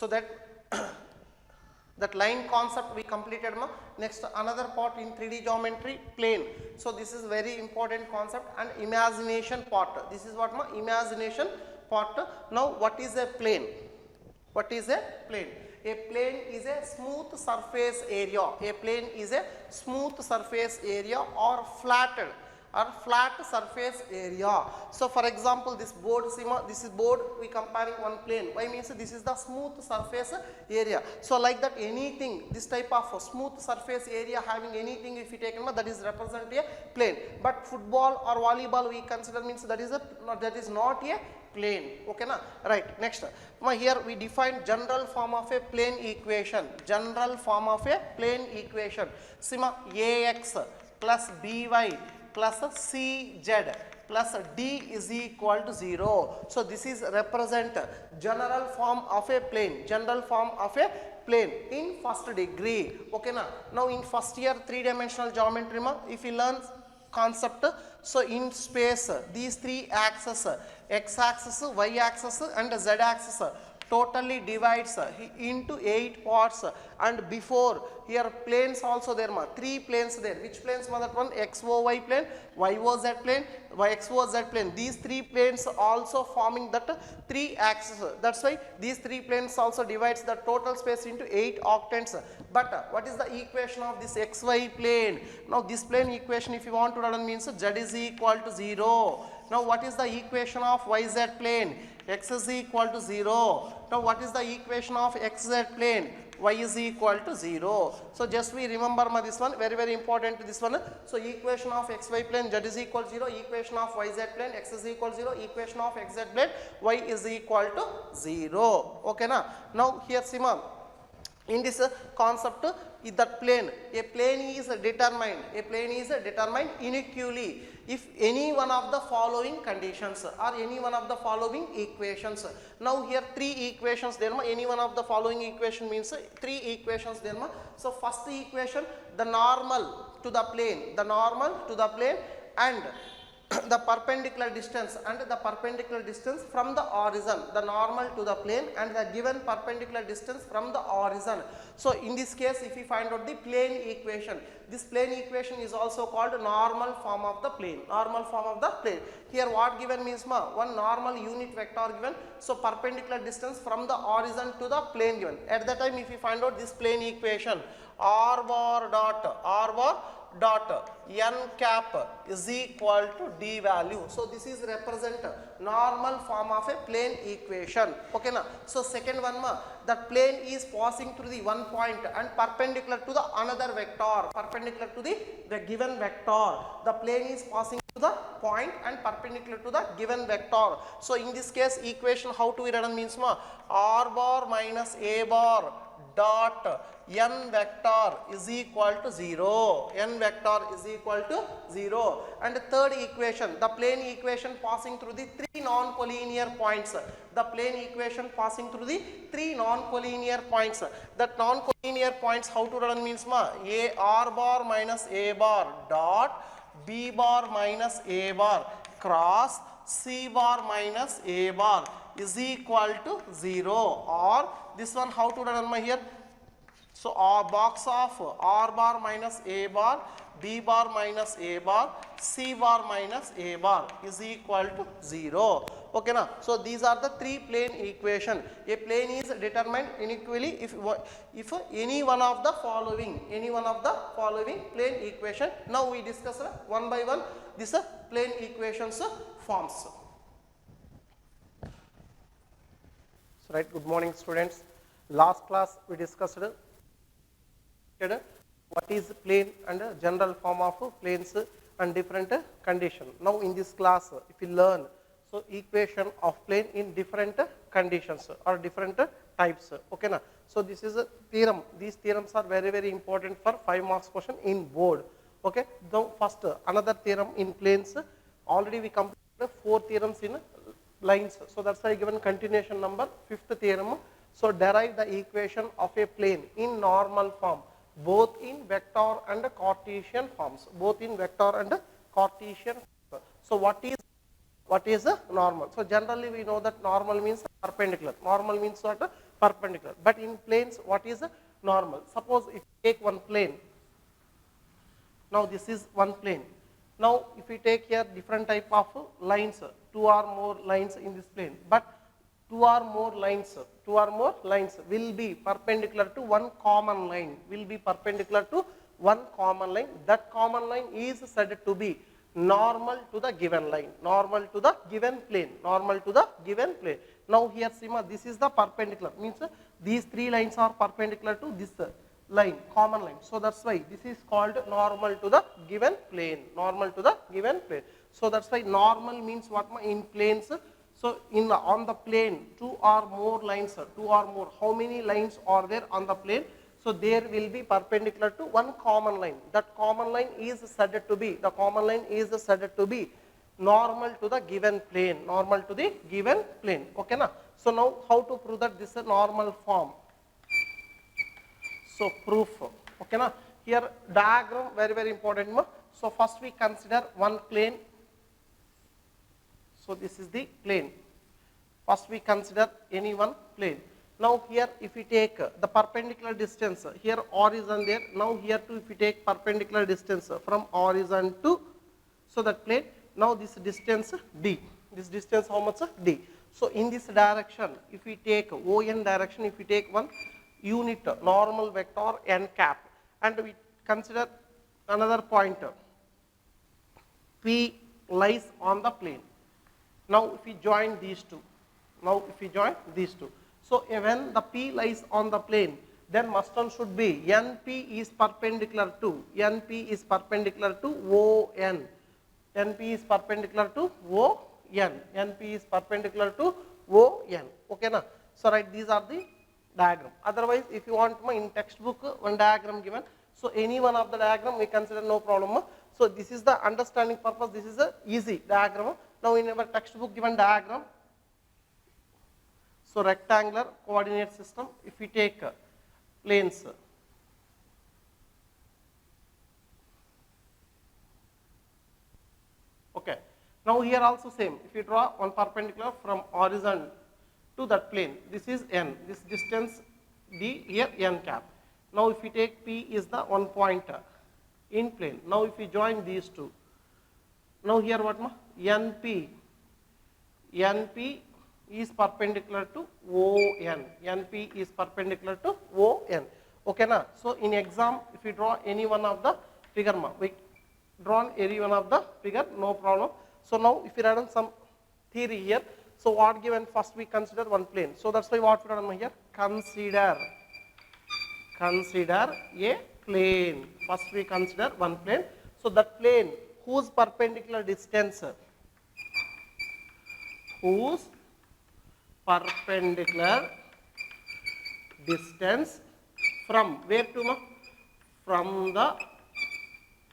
that that line concept we completed. Next another part in 3D geometry, plane. So this is very important concept. And imagination part, this is what imagination part. Now what is a plane? What is a plane? A plane is a smooth surface area. A plane is a smooth surface area or flat surface area. So for example, this board, this is board, we comparing one plane. Why means this is the smooth surface area. So like that, anything, this type of smooth surface area having anything, if you take that is represent a plane. But football or volleyball we consider means that is not a plane. Okay na? Right. Next, here we define general form of a plane equation. General form of a plane equation. Ax plus by plus cz plus d is equal to 0. So this is represent general form of a plane. General form of a plane in first degree. Okay na? Now in first year 3-dimensional geometry, if you learn concept, so in space these three axes, x axis, y axis and z axis, totally divides into 8 parts. And before here planes also there, three planes there. Which planes? That one XOY plane, YOZ plane, YXOZ plane. These three planes also forming that three axes. That's why these three planes also divides the total space into 8 octants. But what is the equation of this XY plane? Now this plane equation, if you want to run, means z is equal to 0. Now what is the equation of YZ plane? X is equal to 0. Now what is the equation of XZ plane? Y is equal to 0. So just we remember this one, very important this one. So equation of XY plane, Z is equal to 0. Equation of YZ plane, X is equal to 0. Equation of XZ plane, Y is equal to 0. Okay na? Now here in this concept, that plane, a plane is determined uniquely if any one of the following conditions or any one of the following equations. Now here three equations there, any one of the following equation means three equations there. So first equation, the normal to the plane, and the perpendicular distance from the horizon, the normal to the plane and the given perpendicular distance from the horizon. So in this case, if we find out the plane equation, this plane equation is also called normal form of the plane. Here what given means one normal unit vector given, so perpendicular distance from the horizon to the plane given. At that time, if we find out this plane equation, r bar dot n cap is equal to d value. So this is represent normal form of a plane equation. Okay na? So second one, that plane is passing through the one point and perpendicular to the another vector, perpendicular to the given vector. The plane is passing to the point and perpendicular to the given vector. So in this case, equation how to write means r bar minus a bar dot n vector is equal to 0. N vector is equal to 0. And third equation, the plane equation passing through the three non-collinear points. The plane equation passing through the three non-collinear points. That non-collinear points how to run means a r bar minus a bar dot b bar minus a bar cross c bar minus a bar is equal to 0. Or this one how to run here? So our box of r bar minus a bar, b bar minus a bar, c bar minus a bar is equal to 0. Okay na? So these are the three plane equation. A plane is determined uniquely if any one of the following plane equation. Now we discuss one by one this plane equations forms. So right, good morning students. Last class we discussed what is plane and general form of planes and different condition. Now in this class, if you learn, so equation of plane in different conditions or different types. Okay na? So this is a theorem. These theorems are very important for 5 marks question in board. Okay. Now first another theorem in planes. Already we completed 4 theorems in lines. So that's why given continuation number 5th theorem. So derive the equation of a plane in normal form, both in vector and Cartesian forms. So what is a normal? So generally we know that normal means perpendicular. Normal means what? perpendicular. But in planes, what is normal? Suppose if you take one plane, now this is one plane. Now if we take here different type of lines, two or more lines in this plane, but two or more lines will be perpendicular to one common line, That common line is said to be normal to the given line, normal to the given plane. Now here Sima, this is the perpendicular, means these three lines are perpendicular to this line, common line. So that's why this is called normal to the given plane, So that's why normal means what in planes. So on the plane, two or more, how many lines are there on the plane? So there will be perpendicular to one common line. That common line is said to be, normal to the given plane, Okay na? So now how to prove that this is a normal form? So proof, okay na? Here diagram very important. So first we consider one plane. So this is the plane. First we consider any one plane. Now here if we take the perpendicular distance, here horizon there, now here too if we take perpendicular distance from horizon to, so that plane, now this distance d, this distance how much? D. So in this direction, if we take ON direction, if we take one unit normal vector n cap, and we consider another point, P lies on the plane. Now if we join these two, so when the P lies on the plane, then must and should be NP is perpendicular to ON. NP is perpendicular to ON. Okay na? So right, these are the diagram. Otherwise, if you want in textbook one diagram given, so any one of the diagram we consider no problem. So this is the understanding purpose. This is a easy diagram. Now in our textbook given diagram, so rectangular coordinate system, if we take planes, okay. Now here also same, if you draw one perpendicular from horizon to that plane, this is n, this distance d, here n cap. Now if we take P is the one point in plane. Now if we join these two, now here what NP is perpendicular to ON. NP is perpendicular to ON. Okay na? So in exam, if you draw any one of the figure, we drawn any one of the figure, no problem. So now if you write on some theory here, so what given? First we consider one plane. So that's why what we write on here? Consider a plane. First we consider one plane. So that plane whose perpendicular distance from where to? From the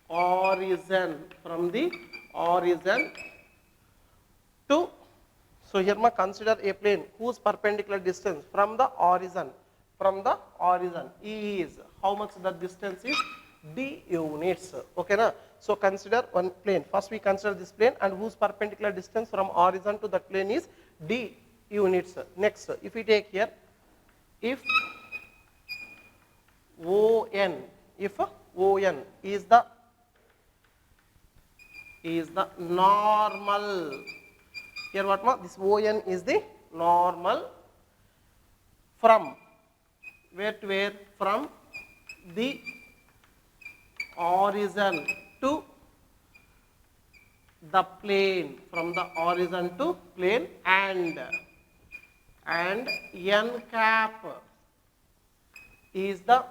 origin, to, so here consider a plane whose perpendicular distance from the origin is, how much the distance is? D units. Okay na? So consider one plane. First we consider this plane and whose perpendicular distance from origin to that plane is D units. Next, if we take here, if ON is the normal, here what this ON is the normal from where to where? From the origin to the plane, and n cap is the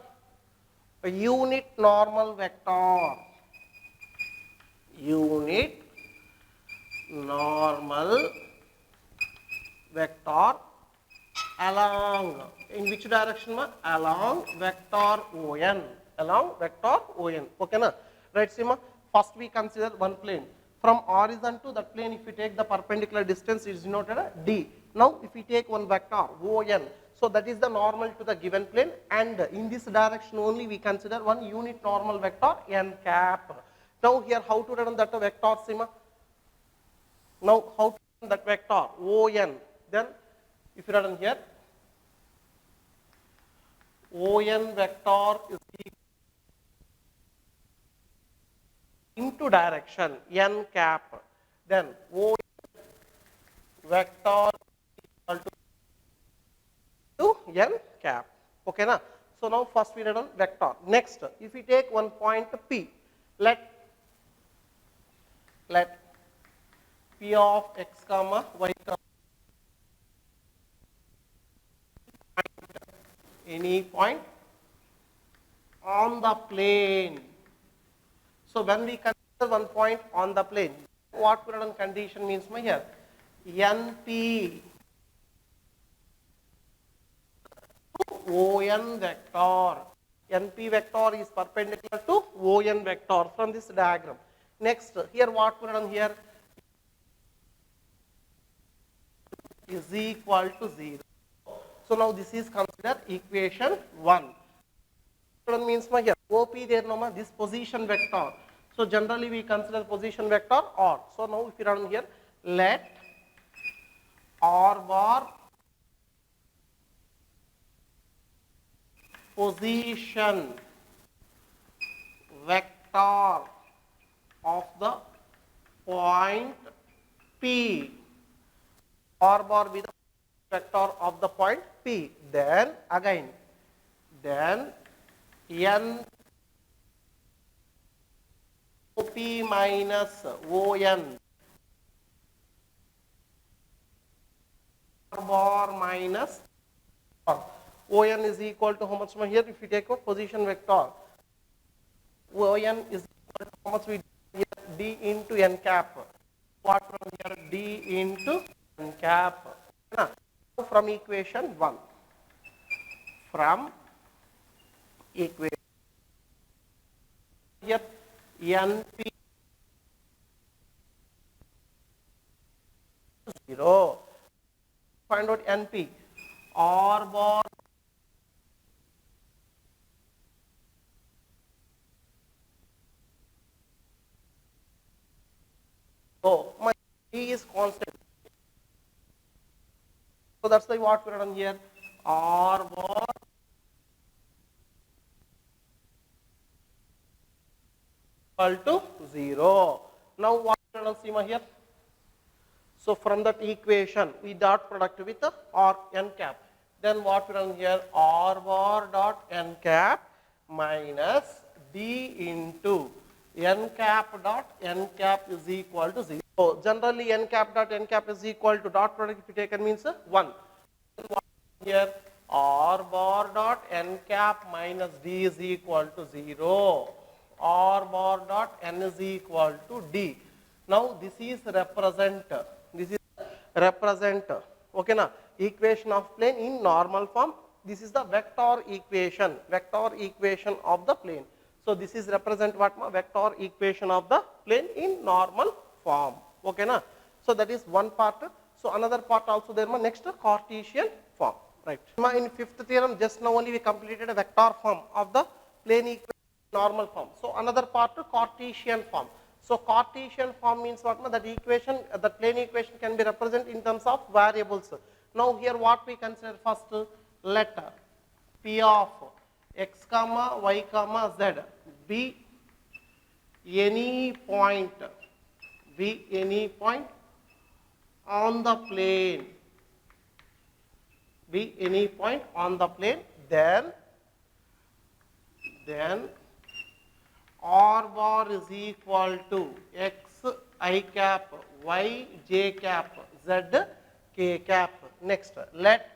unit normal vector, along, in which direction? Along vector ON. Okay na? Right, Sima? First we consider one plane. From origin to that plane, if we take the perpendicular distance, it is denoted D. Now if we take one vector ON, so that is the normal to the given plane, and in this direction only we consider one unit normal vector n cap. Now here how to write that vector, Sima? Now how to write that vector ON? Then if you write here, ON vector is equal into direction n cap, then ON vector equal to n cap. Okay na? So now first we read on vector. Next, if we take one point P, let P of x comma y comma any point on the plane. So when we consider one point on the plane, what we read on condition means here NP ON vector. NP vector is perpendicular to ON vector from this diagram. Next, here what we done here is equal to 0. So now this is considered equation 1. Means here OP there no this position vector. So generally we consider position vector R. So now if you run here, let R bar position vector of the point P. R bar be the vector of the point P. Then again, then N OP minus ON R bar minus R. ON is equal to how much here? If you take a position vector, ON is equal to how much we here D into N cap. What from here? D into N cap. Now, from equation 1. From equation here NP 0. Find out NP. R bar so my D is constant. So that's why what we are done here. R bar equal to 0. Now what we are done here. So from that equation we dot product with R n cap. Then what we done here? R bar dot n cap minus D into n cap dot n cap is equal to 0. So generally n cap dot n cap is equal to dot product if you take means 1. Here R bar dot n cap minus D is equal to 0. R bar dot n is equal to D. Now this is represent. This is represent. Okay na? Equation of plane in normal form. This is the vector equation of the plane. So this is represent what ma? Vector equation of the plane in normal form. Okay na? So that is one part. So another part also there ma next Cartesian form. Right. In fifth theorem just now only we completed a vector form of the plane equation normal form. So another part Cartesian form. So Cartesian form means what ma? That equation, the plane equation can be represented in terms of variables. Now here what we consider first, let P of x comma y comma z be any point on the plane, then R bar is equal to x I cap, y j cap, z k cap. Next, let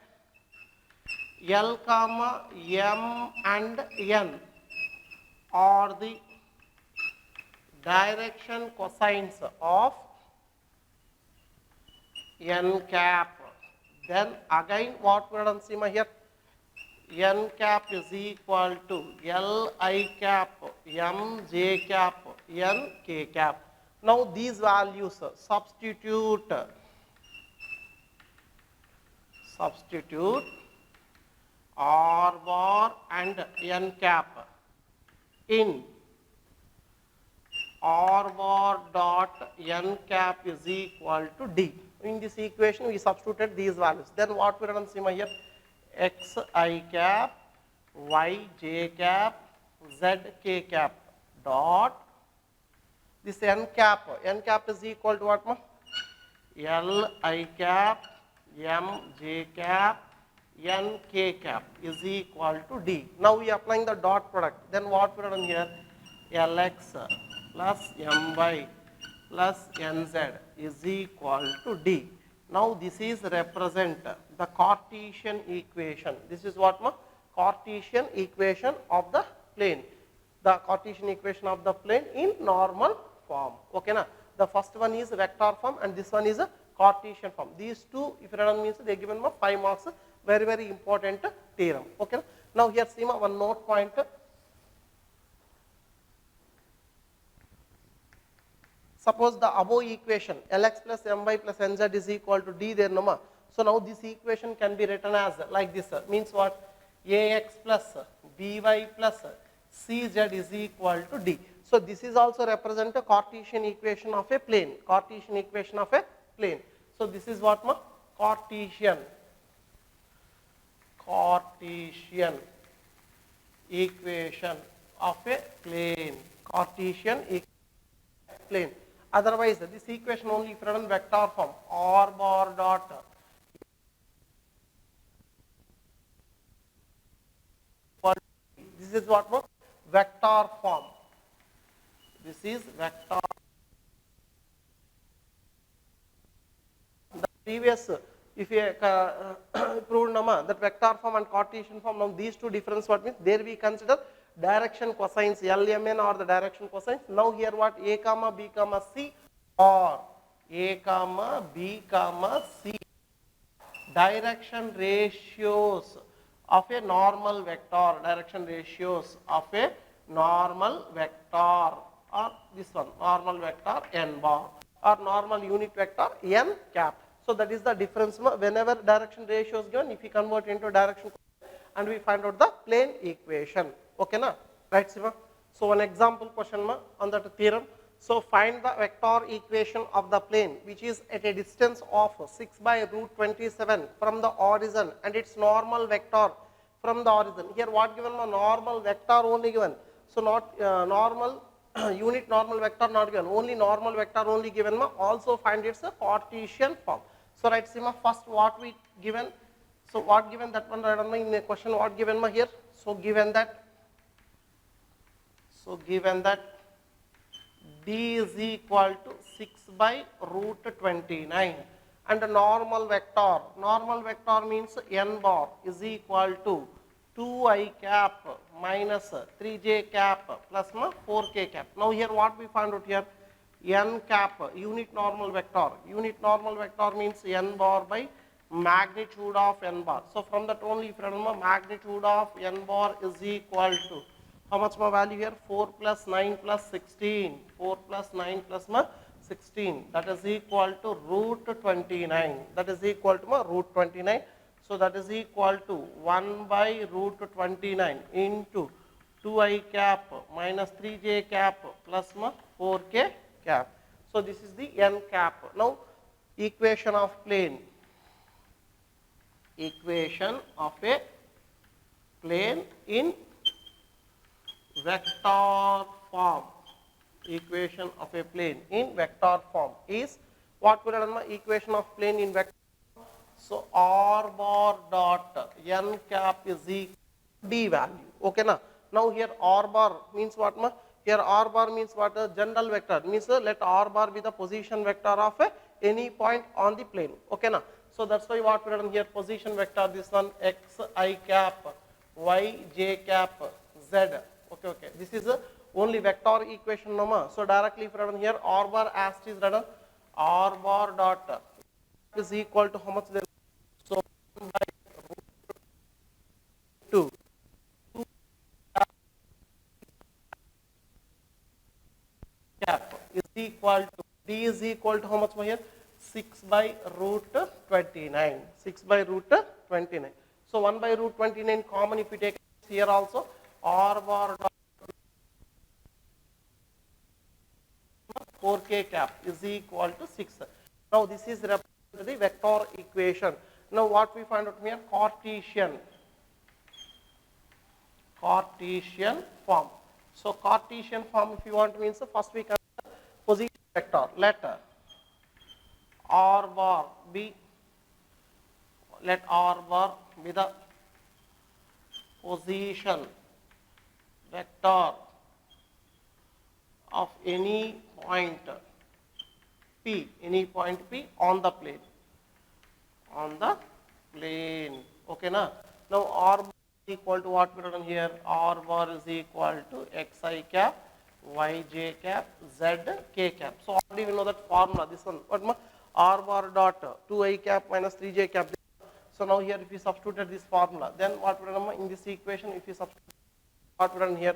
L comma M and N are the direction cosines of n cap. Then again what we are done see here? N cap is equal to L I cap, M j cap, N k cap. Now these values substitute R bar and N cap in R bar dot N cap is equal to D. In this equation we substituted these values. Then what we are done see here? X I cap, y j cap z k cap dot this n cap is equal to what ma? L I cap m j cap n k cap is equal to d. Now we are applying the dot product. Then what we are doing here? Lx plus my plus nz is equal to d. Now this is represent the Cartesian equation. This is what ma? Cartesian equation of the plane. The Cartesian equation of the plane in normal form. Okay na? The first one is vector form and this one is a Cartesian form. These two, if you run means they are given 5 marks. Very, very important theorem. Okay. Now here see one note point. Suppose the above equation Lx plus My plus Nz is equal to d there no ma. So now this equation can be written as like this. Means what? Ax plus By plus Cz is equal to d. So this is also represent a Cartesian equation of a plane. Cartesian equation of a plane. So this is what ma? Cartesian equation of a plane. Cartesian plane. Otherwise, this equation only if written vector form r bar dot this is what ma? Vector form. This is vector. The previous, if you proved that vector form and Cartesian form, now these two difference what means? There we consider direction cosines LMN or the direction cosines. Now here what? A comma B comma C or A comma B comma C. Direction ratios of a normal vector. Direction ratios of a normal vector or this one normal vector n bar or normal unit vector n cap. So that is the difference whenever direction ratio is given, if we convert into direction and we find out the plane equation. Okay na? Right Siva? So one example question on that theorem. So find the vector equation of the plane which is at a distance of 6 by root 27 from the origin and its normal vector from the origin. Here what given? Normal vector only given. So not normal unit normal vector not given, only normal vector only given. Also find its a Cartesian form. So right Sima, first what we given, so what given that one right in the question what given here. So given that d is equal to 6 by root 29 and the normal vector means n bar is equal to 2i cap minus 3j cap plus 4k cap. Now here what we found out here, n cap unit normal vector means n bar by magnitude of n bar. So from that only if you remember magnitude of n bar is equal to how much more value here? 4 plus 9 plus 16. 4 plus 9 plus 16. That is equal to root 29. That is equal to root 29. So that is equal to 1 by root 29 into 2i cap minus 3j cap plus 4k cap. So this is the n cap. Now equation of plane. Equation of a plane in vector form. Equation of a plane in vector form is what we have done? Equation of plane in vector. So r bar dot n cap is equal to d value. Okay na? Now here r bar means what ma? Here r bar means what? A general vector means let r bar be the position vector of any point on the plane. Okay na? So that's why what we have done here, position vector this one x I cap y j cap z. Okay. This is only vector equation no ma. So directly if written here r bar as it is written, r bar dot is equal to how much then? So 1 by root 2 cap is equal to d is equal to how much more here? 6 by root 29. 6 by root 29. So 1 by root 29 common if we take here also r bar dot 4k cap is equal to 6. Now this is the vector equation. Now what we find out here? Cartesian Cartesian form. So Cartesian form, if you want, means first we consider position vector. Let r bar be the position vector of any point P on the plane. Okay, na? Now r bar is equal to what we written here? R bar is equal to xi cap, yj cap, z k cap. So already we know that formula. This one, what r bar dot 2i cap minus 3j cap. So now here if we substitute this formula, then what we written in this equation? If we substitute what we written here,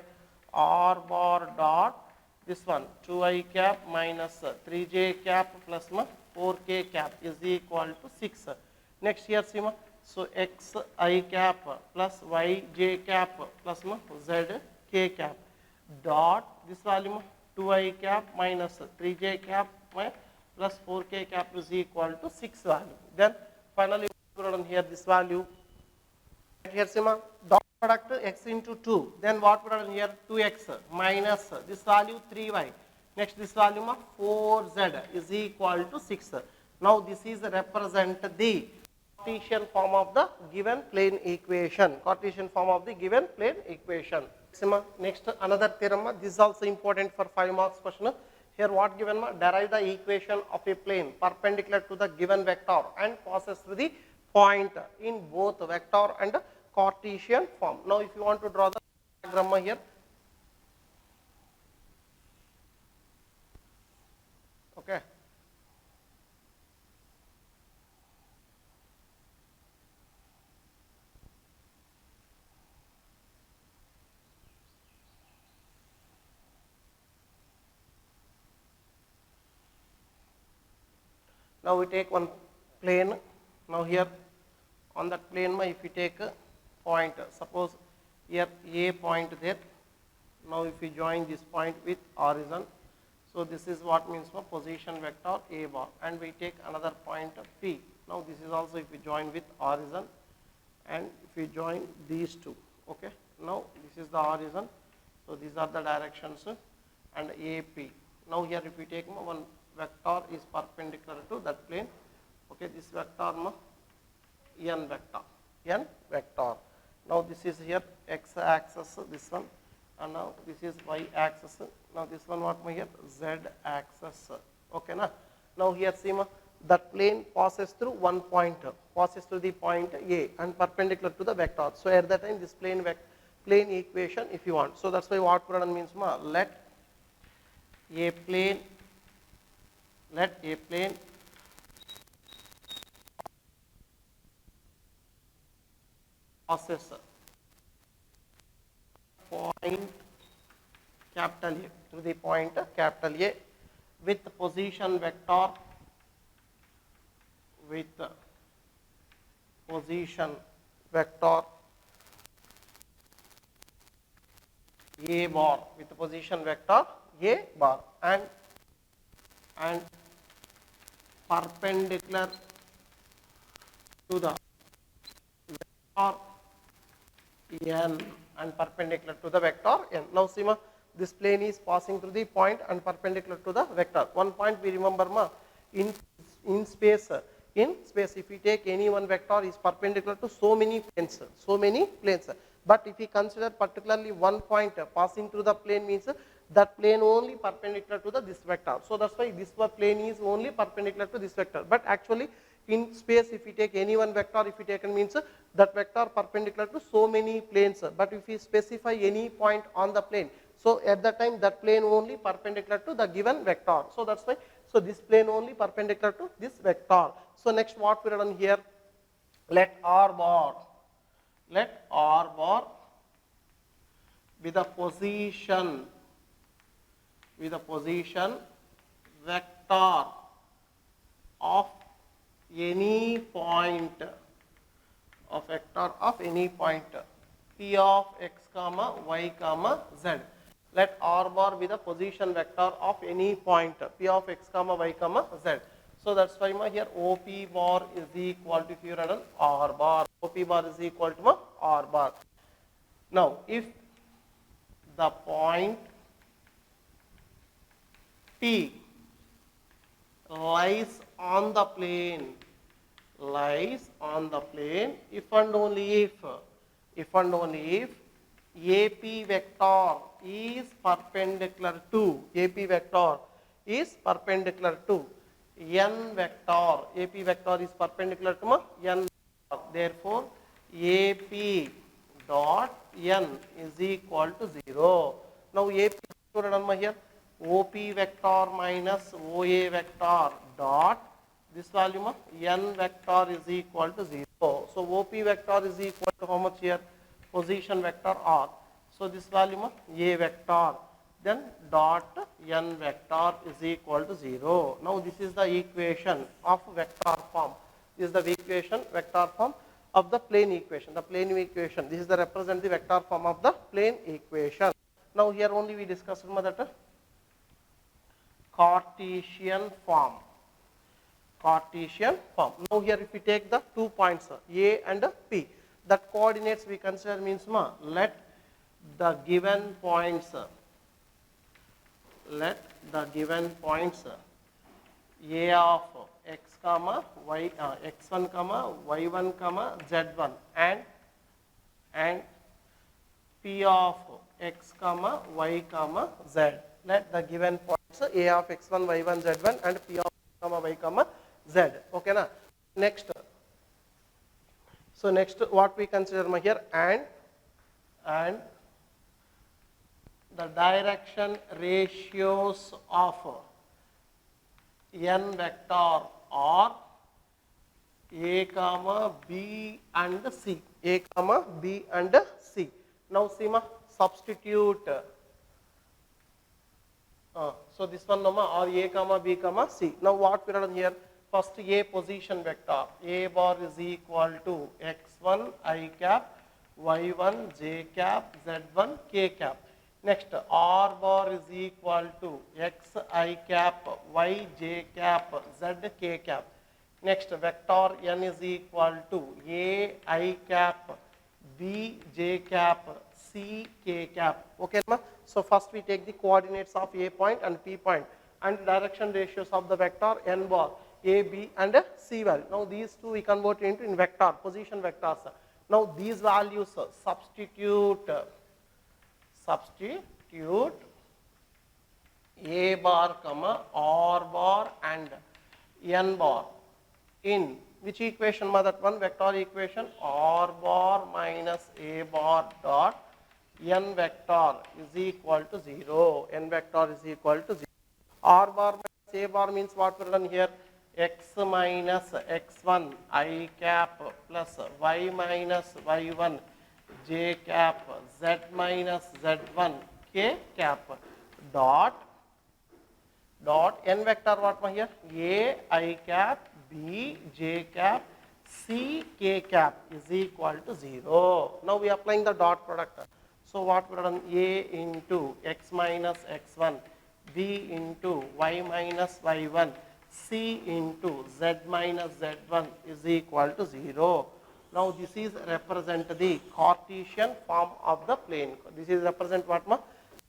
r bar dot this one 2i cap minus 3j cap plus 4k cap is equal to 6. Next here see, so xi cap plus yj cap plus z k cap dot this value 2i cap minus 3j cap plus 4k cap is equal to 6 value. Then finally put on here this value. Here see, dot product x into 2. Then what put on here? 2x minus this value 3y. Next this value 4z is equal to 6. Now this is represent the Cartesian form of the given plane equation. Cartesian form of the given plane equation. Next another theorem. This is also important for 5 marks question. Here what given? Derive the equation of a plane perpendicular to the given vector and passes through the point in both vector and Cartesian form. Now if you want to draw the diagram here. Okay. Now we take one plane. Now here on that plane, if we take a point, suppose here a point there. Now if we join this point with horizon, so this is what means for position vector a bar, and we take another point P. Now this is also if we join with horizon, and if we join these two. Okay. Now this is the horizon, so these are the directions and AP. Now here if we take one vector is perpendicular to that plane. Okay, this vector n vector. Now this is here x axis, this one, and now this is y axis. Now this one what here z axis. Okay, na? Now here see that plane passes through one point, passes through the point A and perpendicular to the vector. So at that time this plane equation if you want. So that's why what Puranan means let a plane passes point capital A to the point capital A with position vector A bar and perpendicular to the vector n and perpendicular to the vector n. Now see this plane is passing through the point and perpendicular to the vector. One point we remember in space if we take any one vector is perpendicular to so many planes. But if we consider particularly one point passing through the plane means that plane only perpendicular to this vector. So that's why this plane is only perpendicular to this vector. But actually in space if we take any one vector, if we taken means that vector perpendicular to so many planes. But if we specify any point on the plane, so at that time that plane only perpendicular to the given vector. So that's why, so this plane only perpendicular to this vector. So next what we done here, let r bar be the position vector of any point P of x comma y comma z. Let r bar be the position vector of any point P of x comma y comma z. So that's why here OP bar is equal to, if you write r bar, OP bar is equal to r bar. Now, if the point P lies on the plane, if and only if AP vector is perpendicular to n vector, AP vector is perpendicular to n vector. Therefore, AP dot n is equal to 0. Now, AP here, OP vector minus OA vector dot this value of n vector is equal to 0. So, OP vector is equal to how much here? Position vector R. So, this value of A vector, then dot n vector is equal to 0. Now, this is the equation of vector form. This is the equation vector form of the plane equation. The plane equation, this is the representative vector form of the plane equation. Now, here only we discussed that Cartesian form. Now, here if we take the 2 points A and P, that coordinates we consider means let the given points A of x comma y x1 comma y1 comma z1 and P of x comma y comma z. Let the given points A of x1 y1 z1 and P of x comma y comma z. Okay na? Next, so next what we consider here, and the direction ratios of n vector are A comma B and C. A comma B and C. Now see substitute. So this one or A comma B comma C. Now what we are done here? First A position vector. A bar is equal to x1 I cap, y1 j cap, z1 k cap. Next R bar is equal to x I cap, y j cap, z k cap. Next vector n is equal to A I cap, B j cap, C k cap. Okay, so first we take the coordinates of A point and P point and direction ratios of the vector n bar, A, B and C value. Now these two we convert into in vector, position vectors. Now these values substitute A bar comma R bar and n bar in which equation? That one vector equation, R bar minus A bar dot n vector is equal to 0. N vector is equal to 0. R bar minus A bar means what we are done here? X minus x1 I cap plus y minus y1 j cap, z minus z1 k cap dot n vector what here? A I cap, B j cap, C k cap is equal to 0. Now we are applying the dot product. So what we are done? A into x minus x1, B into y minus y1, C into z minus z1 is equal to 0. Now this is represent the Cartesian form of the plane. This is represent what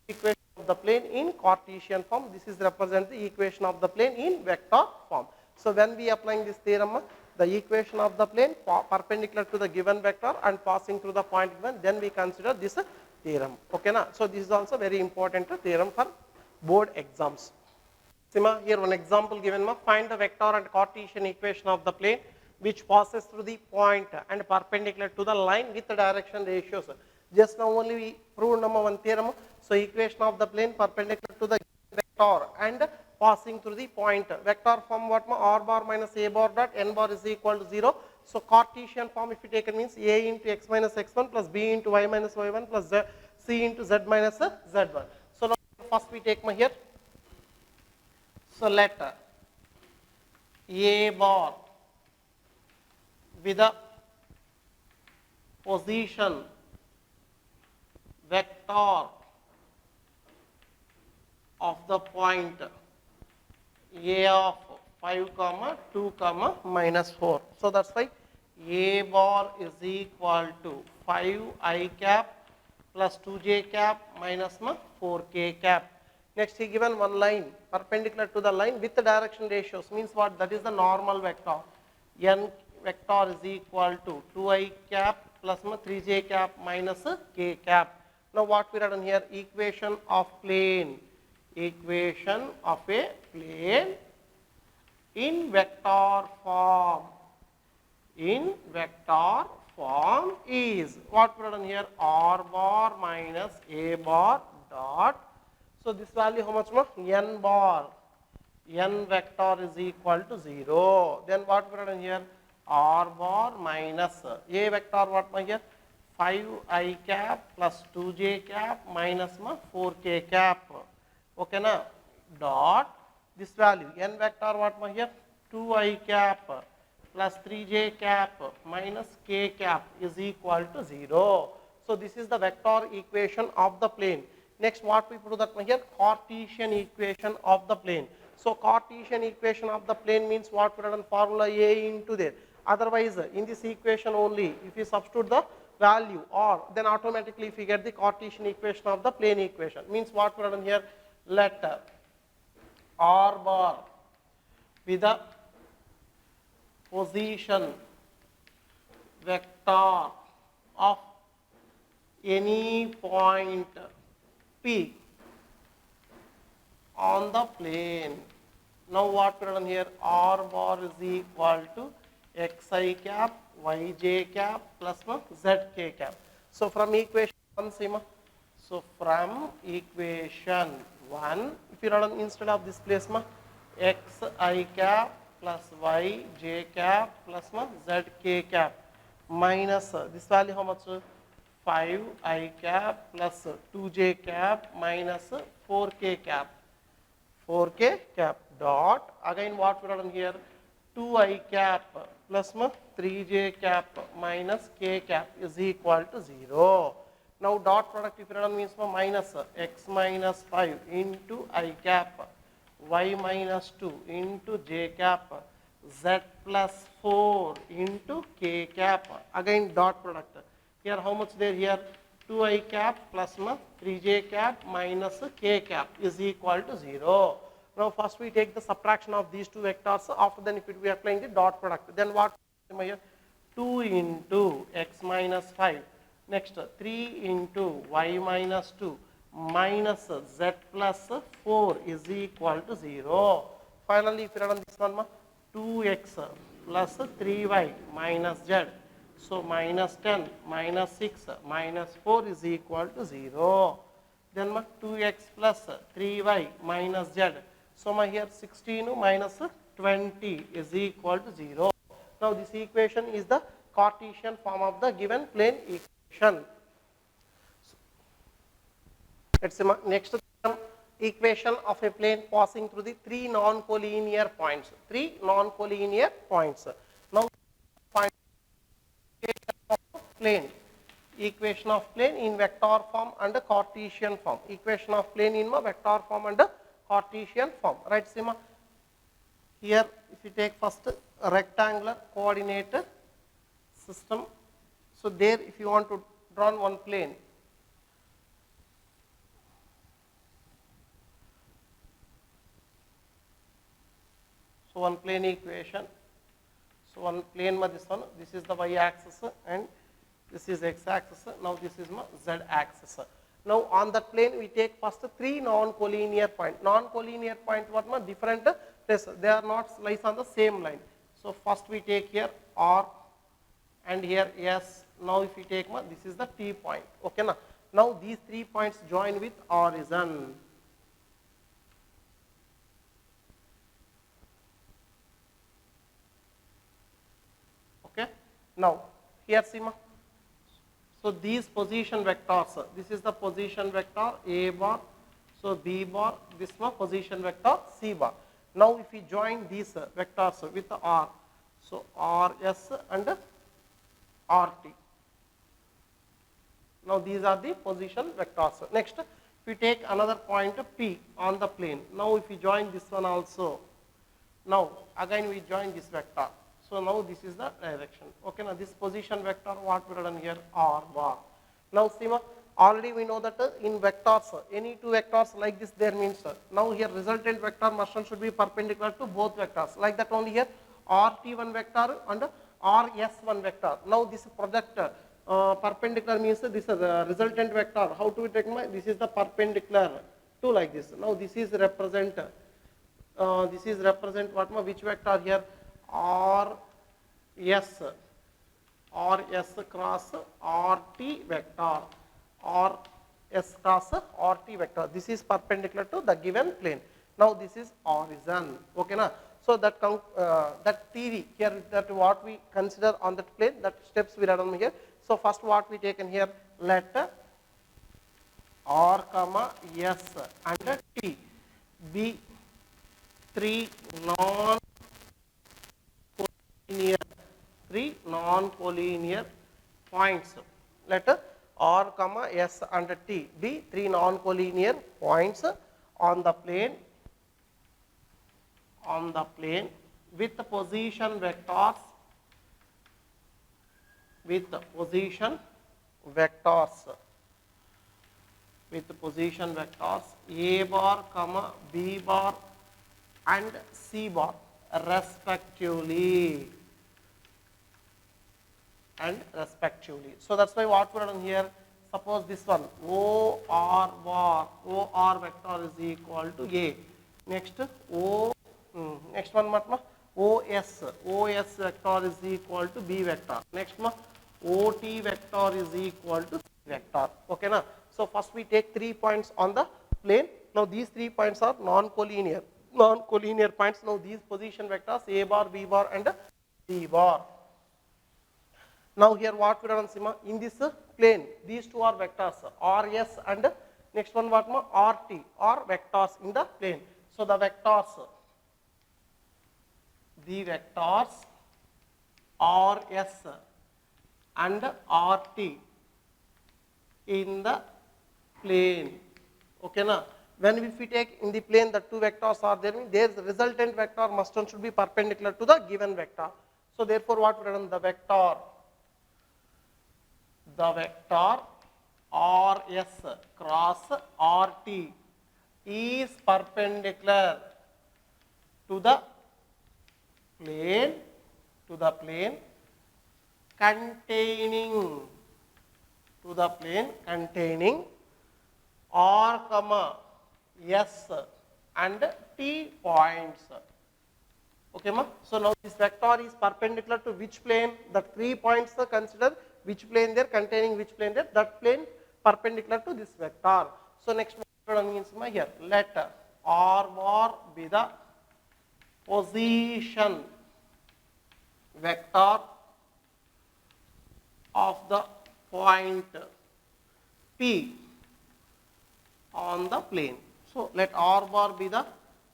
equation of the plane in Cartesian form. This is represent the equation of the plane in vector form. So when we applying this theorem, the equation of the plane perpendicular to the given vector and passing through the point given, then we consider this theorem. Okay na? So this is also very important theorem for board exams. Here one example given, find the vector and Cartesian equation of the plane which passes through the point and perpendicular to the line with the direction ratios. Just now only we proved number one theorem. So equation of the plane perpendicular to the vector and passing through the point. Vector form what? R bar minus A bar dot n bar is equal to 0. So Cartesian form if you take it means A into x minus x1 plus B into y minus y1 plus C into z minus z1. So now first we take here. So let A bar with the position vector of the point A of 5 comma 2 comma minus 4. So that's why A bar is equal to 5 I cap plus 2j cap minus 4k cap. Next he given one line perpendicular to the line with the direction ratios, means what? That is the normal vector. N vector is equal to 2I cap plus 3j cap minus k cap. Now what we written here? Equation of plane. Equation of a plane in vector form. In vector form is what we written here? R bar minus A bar dot. So this value how much more? N bar. N vector is equal to 0. Then what we written here? R bar minus A vector what my here? 5I cap plus 2j cap minus 4k cap. Okay na? Dot this value n vector what my here? 2I cap plus 3j cap minus k cap is equal to 0. So this is the vector equation of the plane. Next what we put that here? Cartesian equation of the plane. So Cartesian equation of the plane means what we written? Formula A into there. Otherwise in this equation only if you substitute the value or then automatically if you get the Cartesian equation of the plane equation, means what we written here? Let R bar with the position vector of any point P on the plane. Now what we written here? R bar is equal to xi cap yj cap plus zk cap. So from equation 1 Sima. So from equation 1, if you write instead of this place xi cap plus yj cap plus zk cap minus this value how much? 5I cap plus 2j cap minus 4k cap. 4k cap dot again what we written here? 2I cap plus 3j cap minus k cap is equal to 0. Now dot product if you run means minus x minus 5 into I cap, y minus 2 into j cap, z plus 4 into k cap. Again dot product. Here how much there? Here 2I cap plus 3j cap minus k cap is equal to 0. Now first we take the subtraction of these two vectors. After then if we are applying the dot product, then what here? 2 into x minus 5. Next 3 into y minus 2 minus z plus 4 is equal to 0. Finally if you run this one 2x plus 3y minus z. So minus 10 minus 6 minus 4 is equal to 0. Then 2x plus 3y minus z. So here 16 minus 20 is equal to 0. Now this equation is the Cartesian form of the given plane equation. Let's see next equation of a plane passing through the three non-collinear points. Three non-collinear points. Now find plane. Equation of plane in vector form and Cartesian form. Equation of plane in vector form and Cartesian form. Right, Sima? Here, if you take first a rectangular coordinate system. So there, if you want to draw one plane, so one plane equation. So one plane this one. This is the y-axis and this is x-axis. Now this is my z-axis. Now on that plane we take first three non-collinear point. Non-collinear point what ma different places. They are not lies on the same line. So first we take here R and here S. Now if you take this is the T point. Okay na. Now these 3 points join with origin. Okay. Now here see ma. So these position vectors, this is the position vector A bar, so B bar, this one position vector C bar. Now if we join these vectors with R, so RS and RT. Now these are the position vectors. Next, if we take another point P on the plane, now if we join this one also, now again we join this vector. So now this is the direction. Okay, now this position vector what we written here R bar. Now see Already we know that in vectors, any two vectors like this there means, now here resultant vector must and should be perpendicular to both vectors, like that only here RT1 vector and RS1 vector. Now this project perpendicular means this is the resultant vector. How to take my, this is the perpendicular to like this. Now this is represent what ma, which vector here, RS cross RT vector, or S cross RT vector. This is perpendicular to the given plane. Now this is horizon. Okay na? So that that theory here, that what we consider on that plane, that steps we run here. So first what we taken here, let R comma S and T be three non-collinear points. Let R comma S and T be three non-collinear points on the plane with position vectors A bar comma B bar and C bar respectively. So that's why what we are done here, suppose this one OR vector is equal to A. Next next one matma OS vector is equal to B vector. Next ma OT vector is equal to C vector. Okay na? So first we take 3 points on the plane. Now these 3 points are non-collinear points. Now these position vectors A bar, B bar and C bar. Now here what we done, Sima, in this plane these two are vectors RS and next one what ma RT are vectors in the plane. So the vectors RS and RT in the plane. Okay na? When if we take in the plane the two vectors are there, their resultant vector must and should be perpendicular to the given vector. So therefore what we done, the vector RS cross RT is perpendicular to the plane containing R comma S and T points. Okay ma? So now this vector is perpendicular to which plane? The 3 points consider which plane there, containing which plane there, that plane perpendicular to this vector. So next one means here, let R bar be the position vector of the point P on the plane. So let R bar be the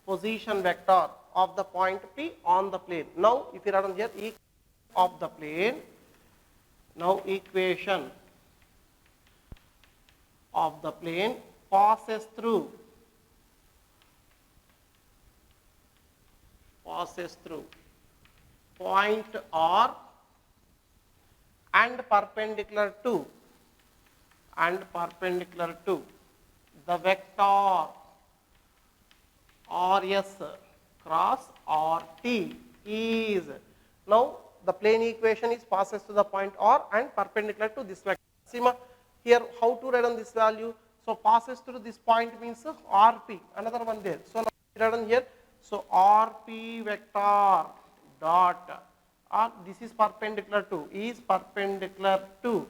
position vector of the point P on the plane. Now if you run here equation of the plane, now equation of the plane passes through point R and perpendicular to the vector RS cross RT is, now the plane equation is passes to the point R and perpendicular to this vector. See ma, here how to write on this value? So passes through this point means RP, another one there. So now write on here, so RP vector dot, this is perpendicular to,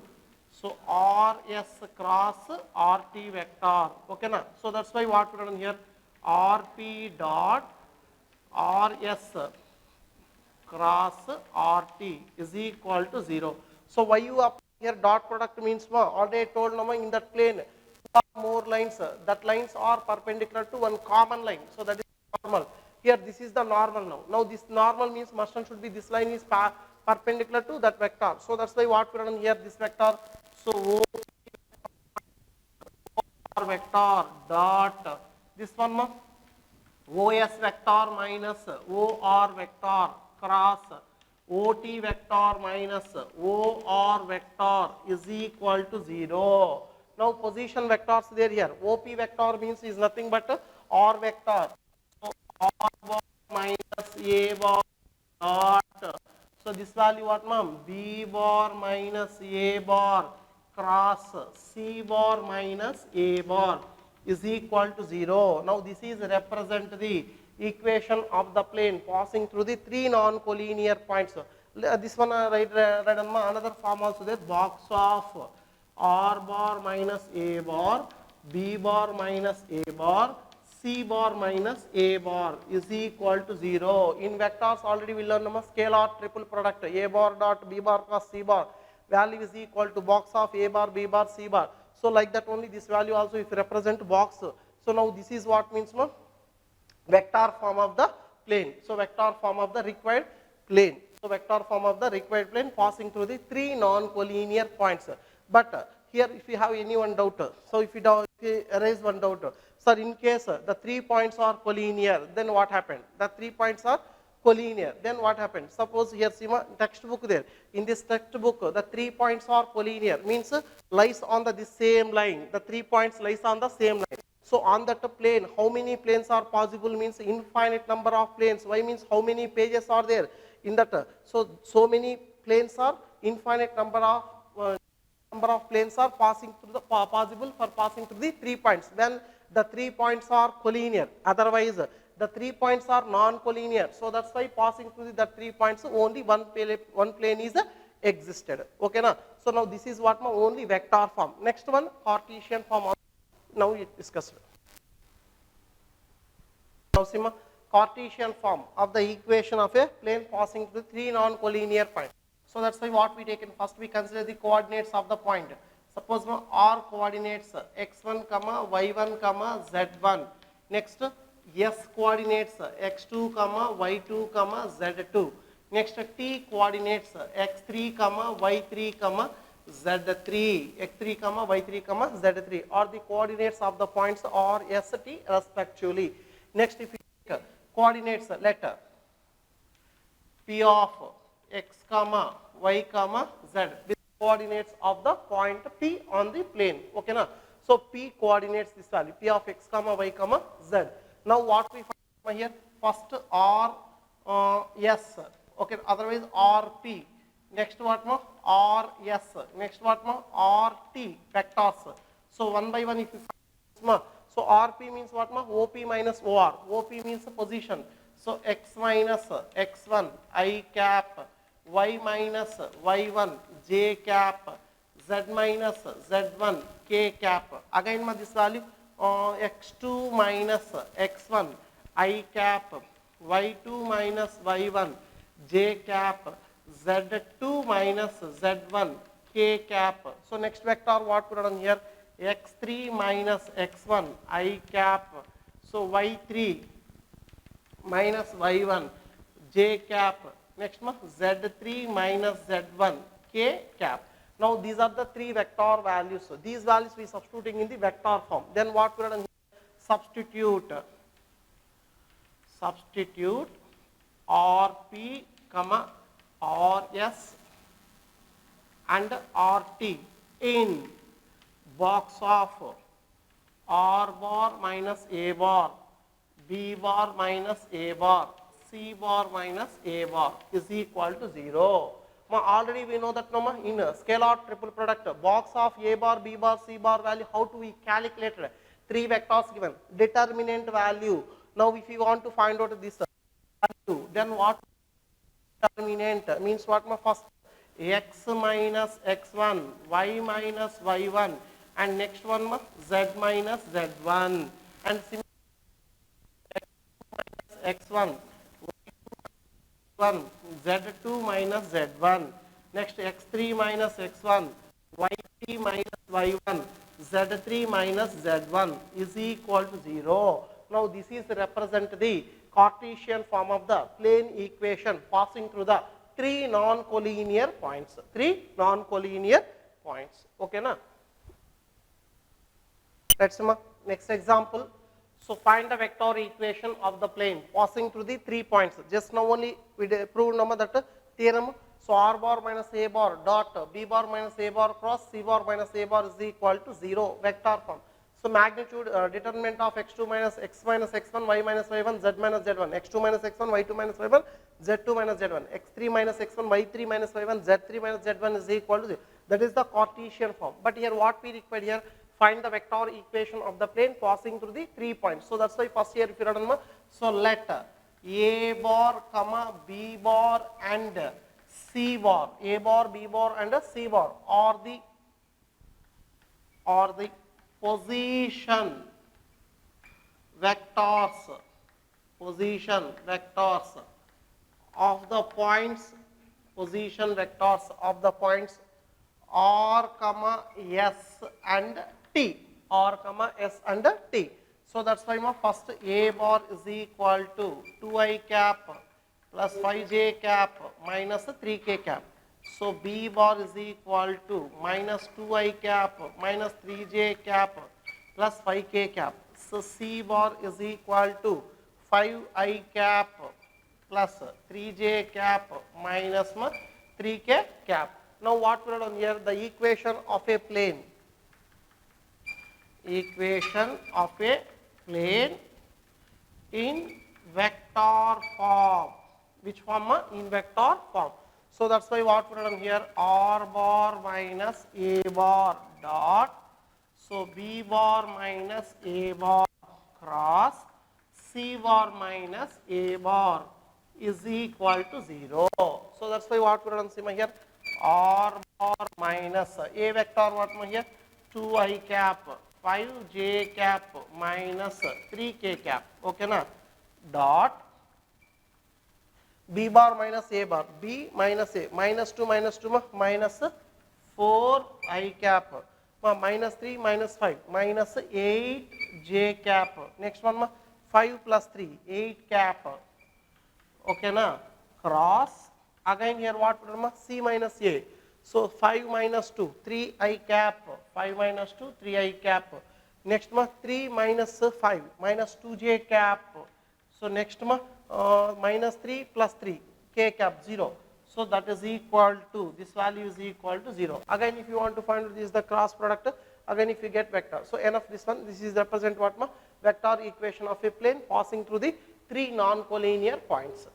so RS cross RT vector. Okay na? So that's why what we write on here, RP dot RS cross RT is equal to 0. So why you up here dot product means what? Already I told now in that plane more lines, that lines are perpendicular to one common line. So that is normal. Here this is the normal now. Now this normal means must and should be this line is perpendicular to that vector. So that's why what we run here this vector. So O vector dot this one ma, OS vector minus OR vector cross OT vector minus OR vector is equal to 0. Now position vectors there here. OP vector means is nothing but R vector. So R bar minus A bar dot. So this value what ma'am? B bar minus A bar cross C bar minus A bar is equal to 0. Now this is represent the equation of the plane passing through the three non-collinear points. This one write another form also there, box of R bar minus A bar, B bar minus A bar, C bar minus A bar is equal to 0. In vectors already we learned scalar triple product A bar dot B bar plus C bar value is equal to box of A bar, B bar, C bar. So like that only this value also if represent box. So now this is what means vector form of the plane. So vector form of the required plane. So vector form of the required plane passing through the three non-collinear points. But here if you have any one doubt, so if you raise one doubt, sir, in case the 3 points are collinear, then what happened? The 3 points are collinear, then what happened? Suppose here see my textbook there. In this textbook, the 3 points are collinear, means lies on the same line. The 3 points lies on the same line. So on that plane, how many planes are possible means infinite number of planes. Why means how many pages are there in that? So many planes are infinite number of planes are passing through the possible for passing through the 3 points. When the 3 points are collinear, otherwise the 3 points are non-collinear. So that's why passing through the 3 points only one plane is existed. Okay na? So now this is what my only vector form. Next one, Cartesian form. Now we discussed. Now see ma, Cartesian form of the equation of a plane passing through 3 non-collinear points. So that's why what we take in first we consider the coordinates of the point. Suppose R coordinates x1, y1, z1. Next S coordinates x2, y2, z2. Next T coordinates x3, y3, z3. x3, y3, z3 are the coordinates of the points R, S, T respectively. Next if you take coordinates letter P of x, y, z with coordinates of the point P on the plane. Okay na? So P coordinates this value P of x, y, z. Now what we find here? First R S. Okay, otherwise R P. Next what more? R S. Next what more? R T vectors. So one by one if you find, so R P means what more? OP minus OR. OP means position. So x minus x1 I cap, y minus y1 j cap, z minus z1 k cap. Again this value x2 minus x1 I cap, y2 minus y1 j cap, z2 minus z1 k cap. So next vector what put on here? x3 minus x1 I cap, so y3 minus y1 j cap. Next z3 minus z1 k cap. Now these are the 3 vector values. So these values we substituting in the vector form. Then what we are done? Substitute RP, RS and RT in box of R bar minus A bar, B bar minus A bar, C bar minus A bar is equal to 0. Already we know that in scalar triple product box of A bar, B bar, C bar value, how do we calculate? 3 vectors given, determinant value. Now if you want to find out this value, then what? Determinant means what? First x minus x1, y minus y1 and next one z minus z1 and similarly x minus x1, y1 z2 minus z1. Next x3 minus x1, y3 minus y1, z3 minus z1 is equal to 0. Now this is represent the Cartesian form of the plane equation passing through the 3 non-collinear points. 3 non-collinear points. Okay na? Let's see next example. So find the vector equation of the plane passing through the 3 points. Just now only we proved that theorem. So r bar minus a bar dot b bar minus a bar cross c bar minus a bar is equal to 0 vector form. So magnitude determinant of x2 minus x1, y minus y1, z minus z1, x2 minus x1, y2 minus y1, z2 minus z1, x3 minus x1, y3 minus y1, z3 minus z1 is equal to 0. That is the Cartesian form. But here what we require here, find the vector equation of the plane passing through the 3 points. So that's why first here if you write, so let a bar comma b bar and c bar, a bar, b bar and c bar are the position vectors of the points r comma s and t, so that's why my first a bar is equal to 2i cap plus 5j cap minus 3k cap. So b bar is equal to minus 2i cap minus 3j cap plus 5k cap. So c bar is equal to 5i cap plus 3j cap minus 3k cap. Now what we have done here, the equation of a plane in vector form. Which form? In vector form. So that's why what we have done here, r bar minus a bar dot, so b bar minus a bar cross c bar minus a bar is equal to 0. So that's why what we have done here, r bar minus a vector what here, 2i cap 5j cap minus 3k cap, okay na, dot b bar minus a bar, b minus a, minus 2 minus 4i cap minus 3 minus 5 minus 8j cap. Next one 5 plus 3 8 cap, okay na, cross again here what c minus a. So 5 minus 2 3i cap, 5 minus 2 3i cap. Next 3 minus 5 minus 2j cap. So next minus 3 plus 3 k cap 0. So that is equal to, this value is equal to 0. Again if you want to find this is the cross product, again if you get vector. So n of this one, this is represent what vector equation of a plane passing through the 3 non-collinear points.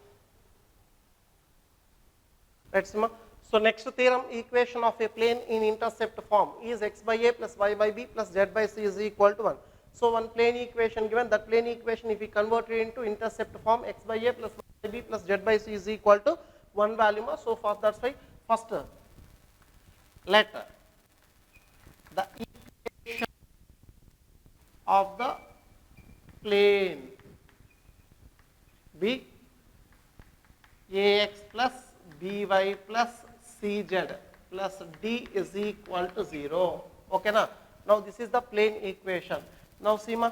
Let's see. So next theorem, equation of a plane in intercept form is x by a plus y by b plus z by c is equal to 1. So one plane equation given, that plane equation if we convert it into intercept form, x by a plus y by b plus z by c is equal to 1 value. So for that's why first let the equation of the plane be ax plus by plus cz plus d is equal to 0. Okay na? Now this is the plane equation. Now see ma.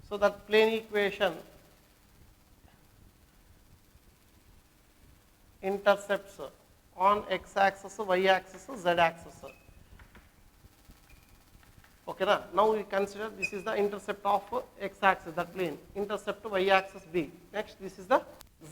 So that plane equation intercepts on x axis, y axis, z axis. Okay na? Now we consider this is the intercept of x axis, that plane, intercept y axis b. Next this is the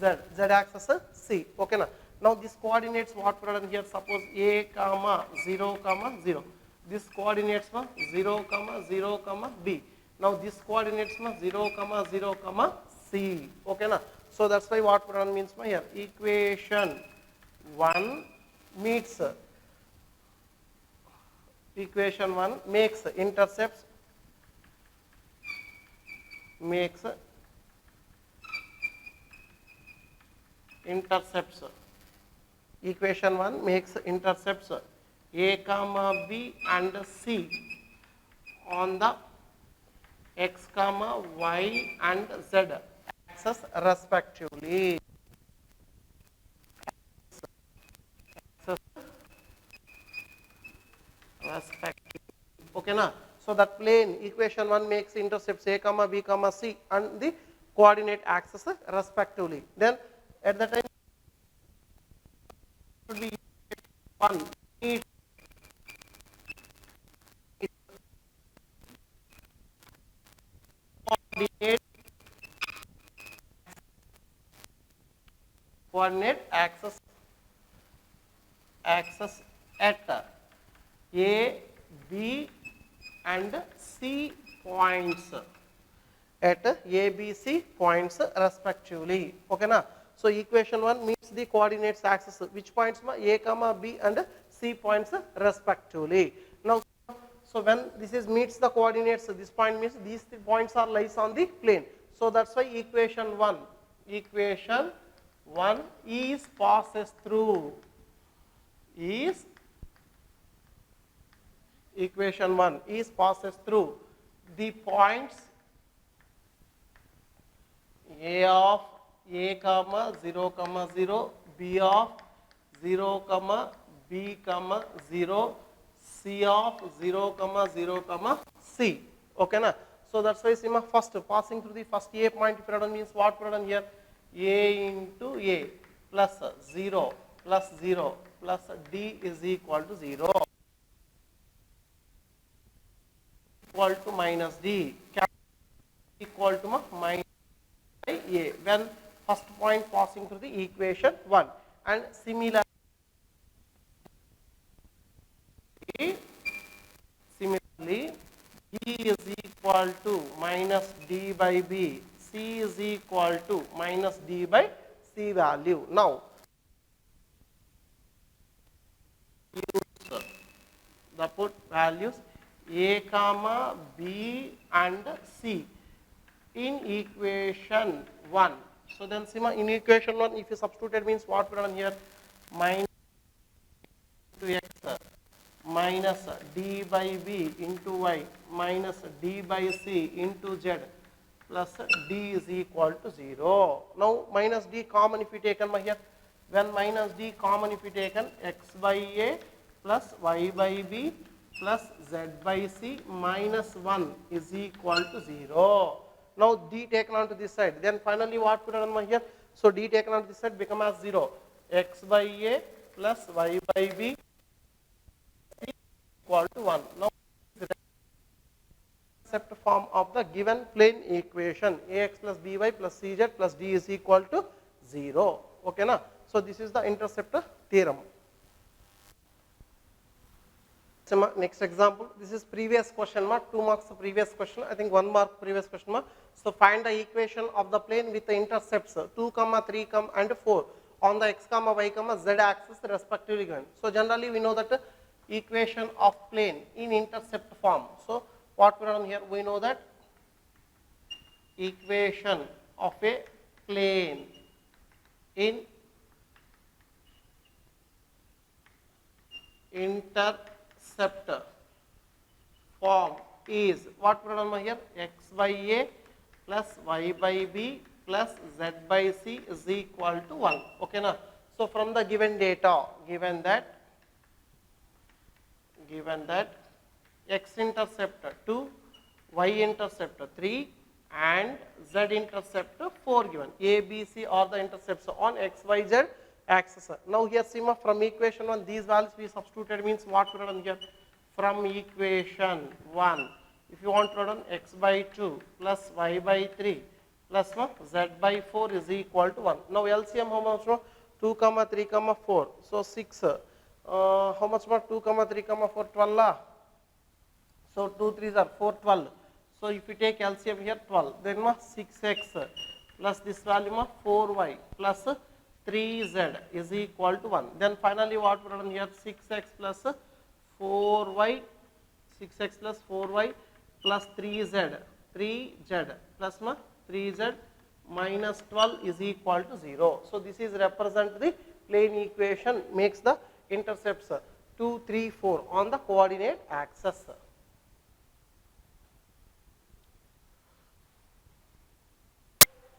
z axis c. Okay na? Now this coordinates what we are here, suppose a comma 0 comma 0. This coordinates 0 comma 0 comma b. Now this coordinates 0 comma 0 comma c. Okay na? So that's why what we are means here, equation 1 meets equation 1 makes intercepts equation 1 makes intercepts a comma b and c on the x comma y and z axis respectively. Okay na? So that plane equation 1 makes intercepts a comma b comma c and the coordinate axis respectively. Then at the time should be 1 coordinate coordinate axis at A, B and C points, at A, B, C points respectively. Okay na? So equation 1 means the coordinates axis, which points A comma B and C points respectively. Now, so when this is meets the coordinates, this point means these 3 points are lies on the plane. So that's why equation 1 is passes through equation 1 is passes through the points A of A comma 0 comma 0, B of 0 comma B comma 0, C of 0 comma 0 comma C. Okay na? So that's why Sima first passing through the first A point period means what period here? A into A plus 0 plus 0 plus D is equal to 0 equal to minus D equal to minus A when first point passing through the equation 1, and similarly E is equal to minus D by B, C is equal to minus D by C value. Now use the put values A comma B and C in equation 1. So then Sima in equation 1 if you substitute means what we done here, minus to x minus D by B into y minus D by C into z plus D is equal to 0. Now minus D common if you taken here, when minus D common if you taken, x by A plus y by B plus z by C minus 1 is equal to 0. Now D taken on to this side, then finally what put on here, so D taken on to this side become as 0, x by A plus y by B equal to 1. Now the intercept form of the given plane equation, Ax plus By plus Cz plus D is equal to 0. Okay na? So this is the intercept theorem. Next example, this is previous question, 2 marks previous question, I think 1 mark previous question. So find the equation of the plane with the intercepts 2, 3, and 4 on the x, y, z axis respectively given. So generally we know that equation of plane in intercept form. So what we done here, we know that equation of a plane in intercept form is what we done here, x by A plus y by B plus z by C is equal to 1. Okay na? So from the given data, given that x intercept 2, y intercept 3 and z intercept 4 given, A, B, C are the intercepts on x, y, z axis. Now here Sima from equation 1 these values we substituted means what we done here, from equation 1 if you want to run x by 2 plus y by 3 plus z by 4 is equal to 1. Now LCM how much? 2, 3, 4. So 6. How much more? 2, 3, 4, 12. So 2 3s are 4, 12. So if you take LCM here 12, then 6x plus this value 4y plus 3z is equal to 1. Then finally what we run here, 6x plus 4y, 6x plus 4y plus 3z plus 3z minus 12 is equal to 0. So this is represent the plane equation, makes the intercepts 2, 3, 4 on the coordinate axis.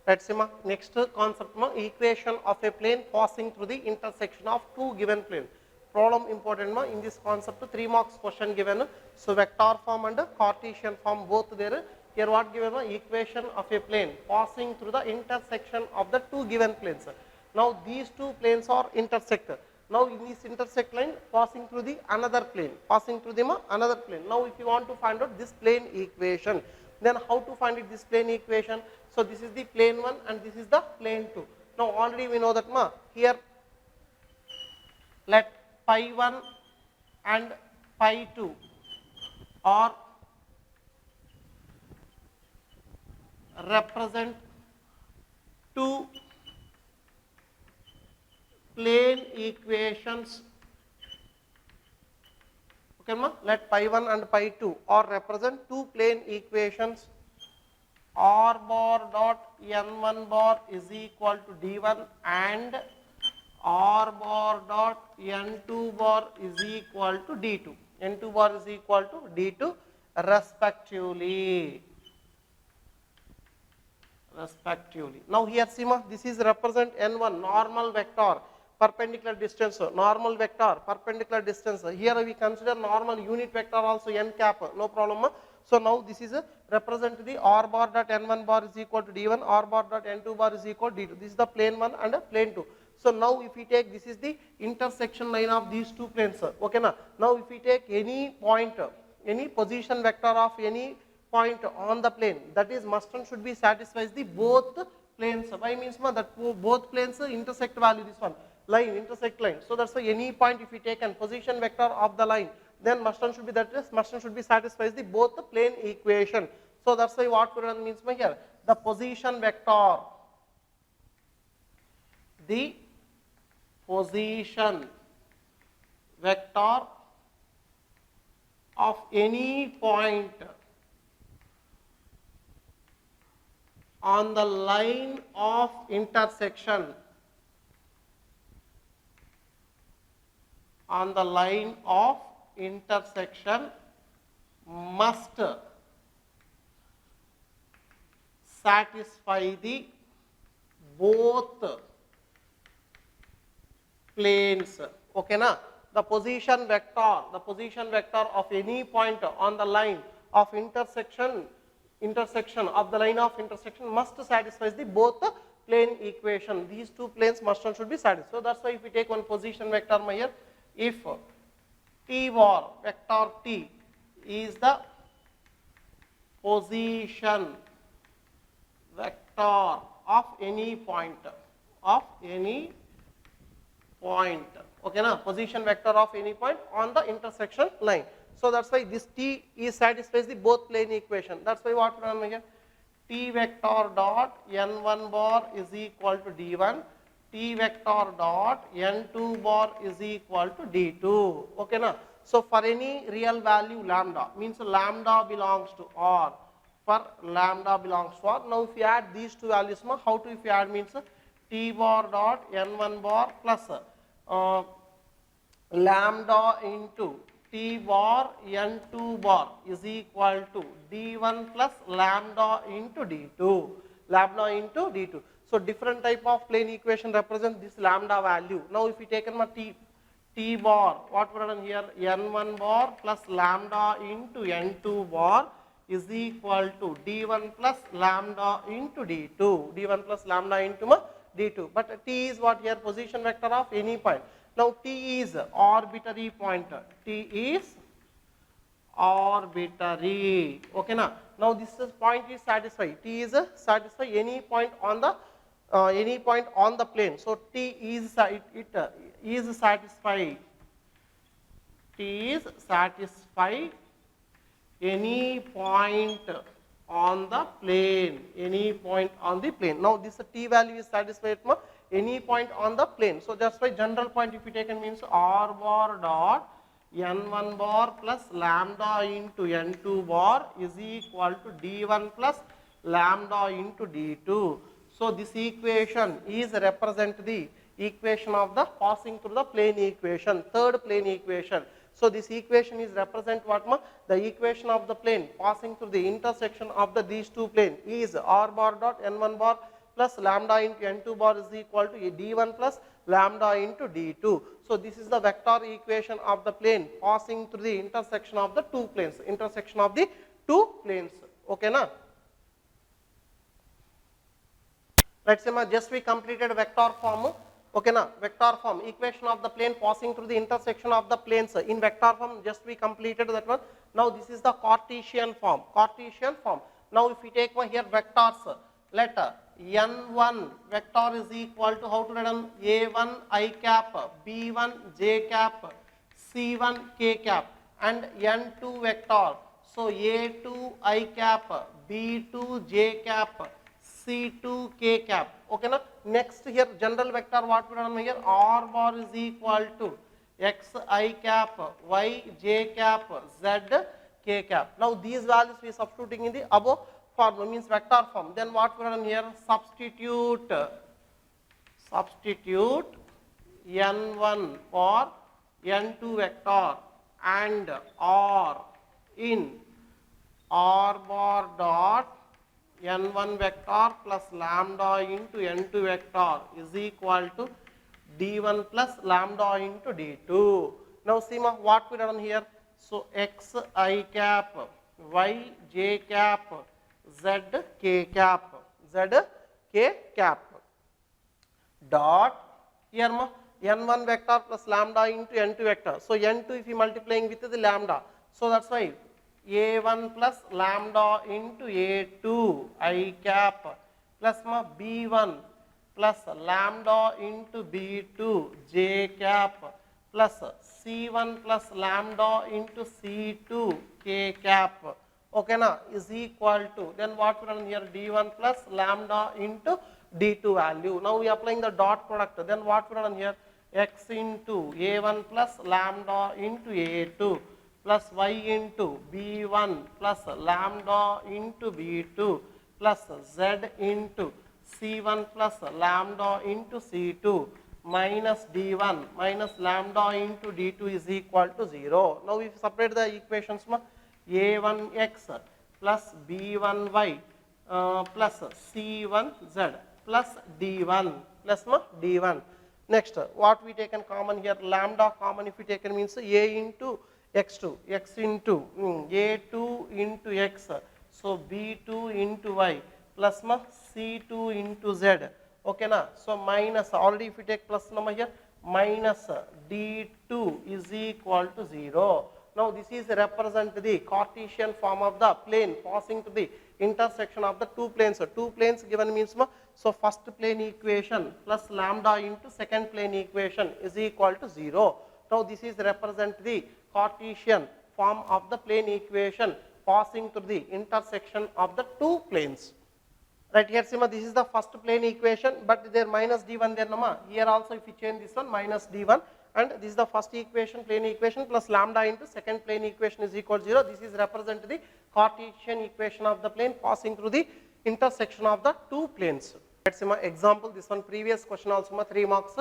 Right, Sima. Next concept, equation of a plane passing through the intersection of two given plane. Problem important in this concept, 3 marks question given. So vector form and Cartesian form both there. Here what given? Equation of a plane passing through the intersection of the two given planes. Now these two planes are intersect. Now in this intersect line passing through the another plane, another plane. Now if you want to find out this plane equation, then how to find it, this plane equation? So this is the plane 1 and this is the plane 2. Now already we know that here let pi 1 and pi 2 are represent two plane equations. Okay, let pi 1 and pi 2 or represent two plane equations. R bar dot n1 bar is equal to d1 and R bar dot n2 bar is equal to d2. n2 bar is equal to d2 respectively. Now here see this is represent n1 normal vector perpendicular distance, normal vector perpendicular distance. Here we consider normal unit vector also n cap, no problem. So now this is represent the R bar dot n1 bar is equal to d1, R bar dot n2 bar is equal to d2. This is the plane 1 and plane 2. So now if we take, this is the intersection line of these two planes, okay na. Now if we take any point, any position vector of any point on the plane, that is must and should be satisfies the both planes. Why means that both planes intersect value, this one line intersect line. So that's why any point if we take an position vector of the line, then must and should be, that is must and should be satisfies the both the plane equation. So that's why what means here, the position vector, the position vector of any point on the line of intersection, on the line of intersection must satisfy the both planes. Okay na? The position vector of any point on the line of intersection of the line of intersection must satisfy the both plane equation. These two planes must and should be satisfied. So that's why if we take one position vector here, if t bar vector t is the position vector of any point, okay na, position vector of any point on the intersection line. So that's why this t is satisfies the both plane equation. That's why what we have here, t vector dot n1 bar is equal to d1, t vector dot n2 bar is equal to d2. Okay na. So for any real value lambda, means lambda belongs to R, for lambda belongs to R. Now if you add these two values, how to if you add means t bar dot n1 bar plus lambda into t bar n2 bar is equal to d1 plus lambda into d2, lambda into d2. So different type of plane equation represent this lambda value. Now if we take t bar, what we have here, n1 bar plus lambda into n2 bar is equal to d1 plus lambda into d2, d1 plus lambda into d2. But t is what here, position vector of any point. Now t is arbitrary pointer, t is arbitrary, okay na. Now this point is satisfied, t is satisfy any point on the plane. So t is is satisfied, t is satisfy any point on the plane, any point on the plane. Now this t value is satisfied any point on the plane. So that's why general point if you taken means R bar dot n1 bar plus lambda into n2 bar is equal to d1 plus lambda into d2. So this equation is represent the equation of the passing through the plane equation, third plane equation. So this equation is represent what the equation of the plane passing through the intersection of these two planes is R bar dot n1 bar plus lambda into n2 bar is equal to d1 plus lambda into d2. So this is the vector equation of the plane passing through the intersection of the two planes, okay na. Let's say just we completed vector form, okay na, vector form, equation of the plane passing through the intersection of the planes in vector form, just we completed that one. Now this is the Cartesian form, Now if we take here vectors, let n1 vector is equal to, how to write down, a1 I cap, b1 j cap, c1 k cap, and n2 vector. So a2 I cap, b2 j cap, c2 k cap. Okay, now next here general vector, what we done here, r bar is equal to x I cap, y j cap, z k cap. Now these values we substituting in the above form, means vector form. Then what we done here, substitute n1 for n2 vector and r in r bar dot n1 vector plus lambda into n2 vector is equal to d1 plus lambda into d2. Now see what we done here. So x I cap, y j cap, z k cap, dot here n1 vector plus lambda into n2 vector. So n2 if you multiplying with the lambda, so that's why a1 plus lambda into a2 I cap plus b1 plus lambda into b2 j cap plus c1 plus lambda into c2 k cap, okay na, is equal to, then what we done here, d1 plus lambda into d2 value. Now we are applying the dot product, then what we done here, x into a1 plus lambda into a2 plus y into b1 plus lambda into b2 plus z into c1 plus lambda into c2 minus d1 minus lambda into d2 is equal to 0. Now if you separate the equations, a1x plus b1y plus c1z plus d1 plus d1. Next, what we taken common here, lambda common if we taken means a into x2, x into a2 into x, so b2 into y plus c2 into z, okay na. So minus, already if we take plus number here, minus d2 is equal to 0. Now this is represent the Cartesian form of the plane passing to the intersection of the two planes. So two planes given means, so first plane equation plus lambda into second plane equation is equal to 0. Now this is represent the Cartesian form of the plane equation passing through the intersection of the two planes. Right here, Sima, this is the first plane equation, but there minus d1 there, nama. Here also if you change this one, minus d1, and this is the first equation, plane equation plus lambda into second plane equation is equal to 0. This is represent the Cartesian equation of the plane passing through the intersection of the two planes. Right, Sima, example, this one previous question also, 3 marks.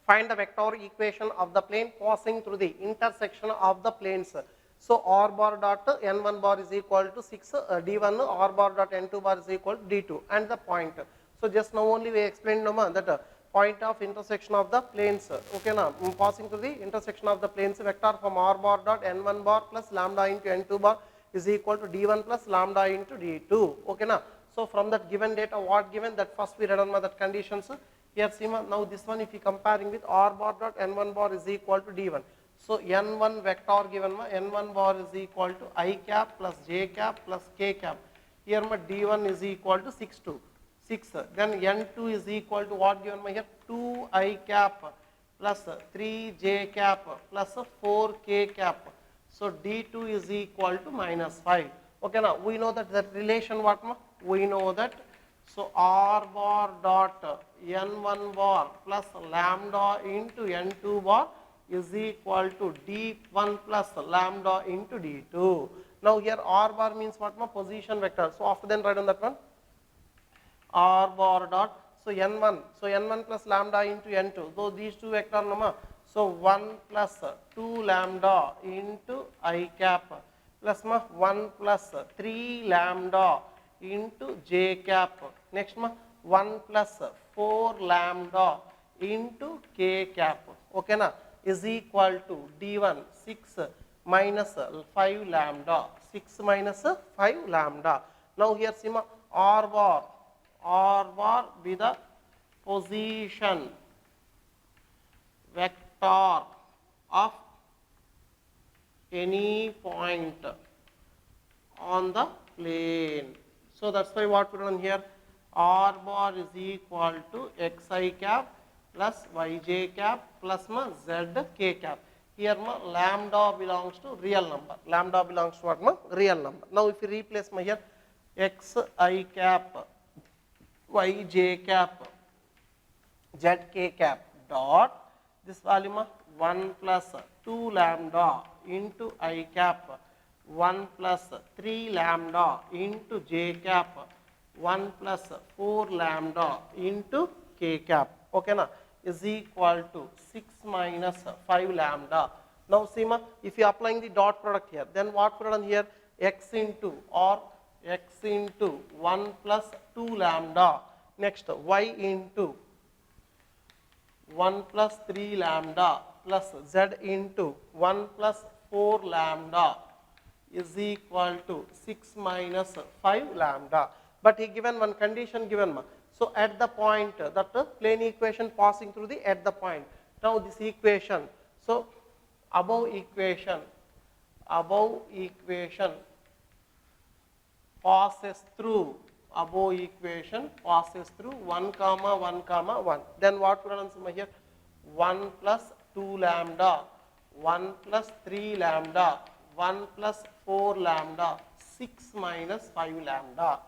Find the vector equation of the plane passing through the intersection of the planes. So r bar dot n1 bar is equal to 6 d1, r bar dot n2 bar is equal to d2, and the point. So just now only we explained that point of intersection of the planes, okay na, passing through the intersection of the planes, vector from r bar dot n1 bar plus lambda into n2 bar is equal to d1 plus lambda into d2, okay na. So from that given data, what given, that first we read on that conditions. Here see, now this one if you comparing with r bar dot n1 bar is equal to d1. So n1 vector given, n1 bar is equal to I cap plus j cap plus k cap. Here d1 is equal to 6 to 6. Then n2 is equal to what given here, 2 I cap plus 3 j cap plus 4 k cap. So d2 is equal to minus 5. Okay, now we know that the relation what? We know that. So r bar dot n1 bar plus lambda into n2 bar is equal to d1 plus lambda into d2. Now here r bar means what? Position vector. So after then write on that one, r bar dot, so n1 plus lambda into n2. So these two vector nama. So 1 plus 2 lambda into I cap plus 1 plus 3 lambda into j cap. Next 1 plus 4 lambda into k cap. Okay na, is equal to d1 6 minus 5 lambda, 6 minus 5 lambda. Now here see r bar be the position vector of any point on the plane. So that's why what we done here, r bar is equal to xi cap plus yj cap plus ma z k cap. Here ma lambda belongs to real number. Lambda belongs to what ma? Real number. Now if you replace ma here xi cap, yj cap, zk cap dot this value ma 1 plus 2 lambda into I cap, 1 plus 3 lambda into j cap, 1 plus 4 lambda into k cap, okay na, is equal to 6 minus 5 lambda. Now see ma, if you are applying the dot product here, then what we done here, x into or x into 1 plus 2 lambda, next y into 1 plus 3 lambda plus z into 1 plus 4 lambda is equal to 6 minus 5 lambda. But he given one condition given ma. So at the point that plane equation passing through the at the point. Now this equation, so above equation passes through 1 comma 1 comma 1. Then what we are here? 1 plus 2 lambda, 1 plus 3 lambda, 1 plus 4 lambda, 6 minus 5 lambda.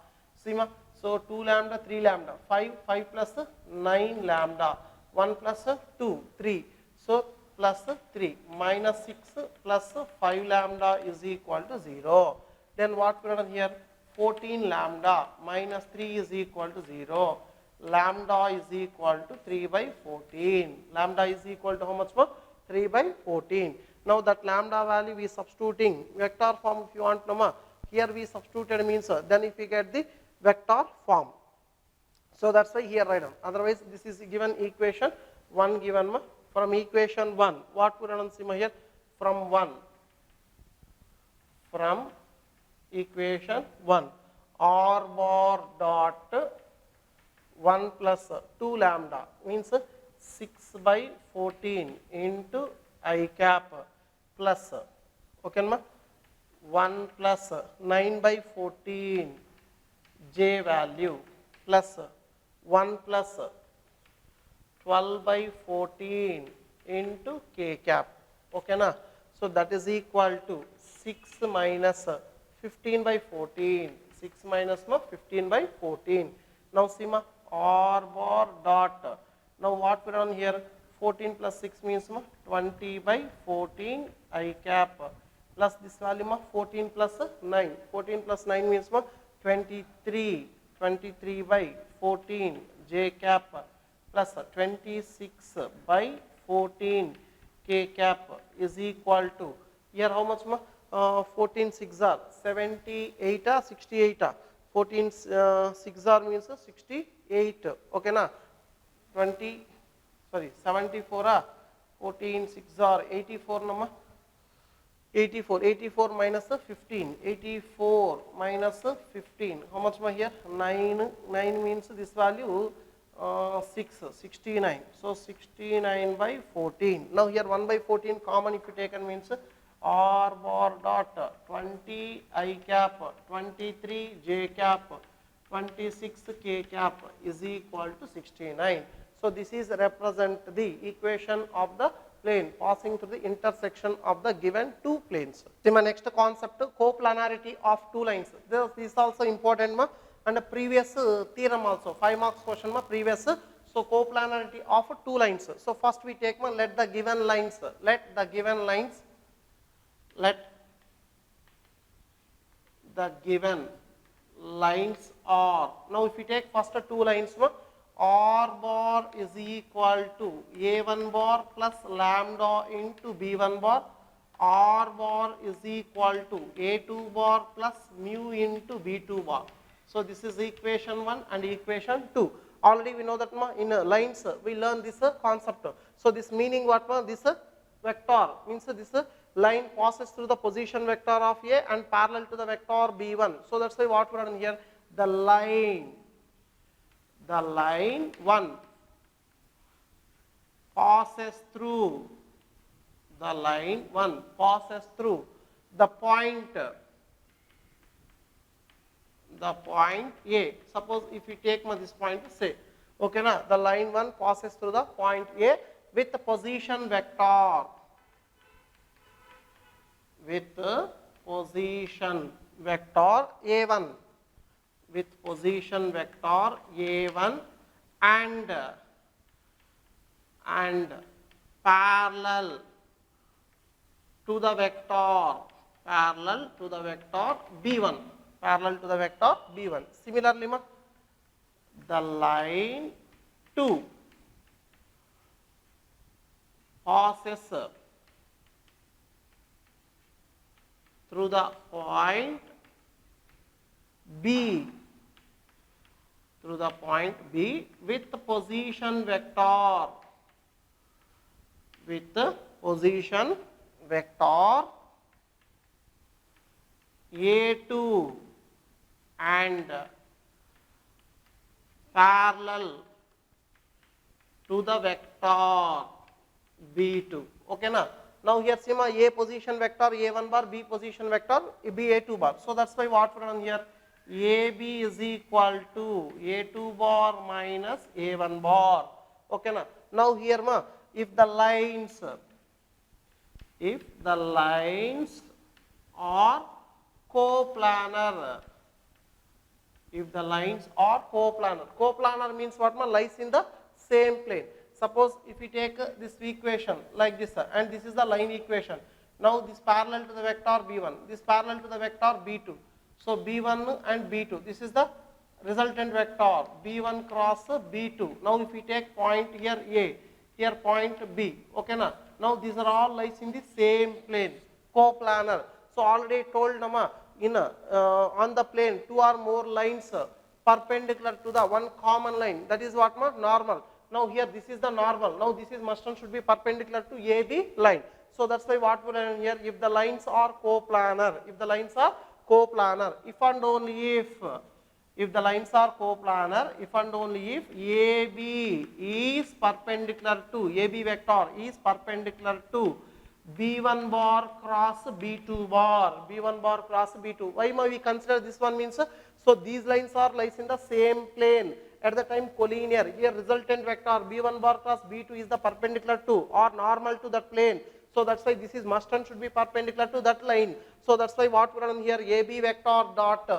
See ma? So 2 lambda, 3 lambda, 5 plus 9 lambda, 1 plus 2, 3. So plus 3 minus 6 plus 5 lambda is equal to 0. Then what we are here? 14 lambda minus 3 is equal to 0. Lambda is equal to 3 by 14. Lambda is equal to how much more? 3 by 14. Now that lambda value we substituting vector form if you want to know. Here we substituted means then if we get the vector form. So that's why here write down. Otherwise this is given equation 1 given ma. From equation 1 what we run see here from 1 from equation 1 r bar dot 1 plus 2 lambda means 6 by 14 into I cap plus okay ma 1 plus 9 by 14 j value plus 1 plus 12 by 14 into k cap, okay na. So that is equal to 6 minus 15 by 14, 6 minus 15 by 14. Now see ma r bar dot, now what we run here 14 plus 6 means 20 by 14 I cap plus this value 14 plus 9, 14 plus 9 means 23, 23 by 14 j cap plus 26 by 14 k cap is equal to, here how much 14 6 are 78 or 68 14 6 are means 68, okay na, 74 14 6 are 84 nama, 84 minus 15, 84 minus 15, how much here 9 means this value 69, so 69 by 14. Now here 1 by 14 common if you taken means r bar dot 20 I cap, 23 j cap, 26 k cap is equal to 69. So this is represent the equation of the plane passing through the intersection of the given two planes. See my next concept, coplanarity of two lines. This is also important ma, and a previous theorem also 5 marks question ma previous. So coplanarity of two lines. So first we take ma, let the given lines are, now if you take first two lines ma, r bar is equal to a1 bar plus lambda into b1 bar, r bar is equal to a2 bar plus mu into b2 bar. So this is equation 1 and equation 2. Already we know that in lines we learn this concept. So this meaning what this vector means this line passes through the position vector of A and parallel to the vector b1. So that's why what we are doing here, the line 1 passes through the point the point A. Suppose if we take this point, say, okay, na, the line 1 passes through the point A with the position vector, with position vector A1, with position vector A1 and parallel to the vector, parallel to the vector B1, parallel to the vector B1. Similarly, the line 2 passes through the point B, through the point B with the position vector, with the position vector A2 and parallel to the vector B2. Okay, na? Now here see A position vector A1 bar, B position vector BA2 bar. So that's why what we done here, AB is equal to A2 bar minus A1 bar. Okay, na? Now here if the lines are coplanar, if the lines are coplanar, coplanar means what, lies in the same plane. Suppose if we take this equation like this, and this is the line equation. Now this parallel to the vector B1, this parallel to the vector B2. So B1 and B2, this is the resultant vector B1 cross B2. Now if we take point here A, here point B, okay, na? Now these are all lies in the same plane, coplanar. So already told nama, in on the plane 2 or more lines perpendicular to the one common line, that is what, normal. Now here this is the normal. Now this is must and should be perpendicular to AB line. So that's why what we learn here, if the lines are coplanar, if the lines are coplanar, if and only if the lines are coplanar, if and only if AB is perpendicular to, AB vector is perpendicular to B1 bar cross B2 bar, B1 bar cross B2. Why we consider this one means, so these lines are lies in the same plane. At the time collinear, here resultant vector B1 bar cross B2 is the perpendicular to or normal to that plane. So that's why this is must and should be perpendicular to that line. So that's why what we run here, AB vector dot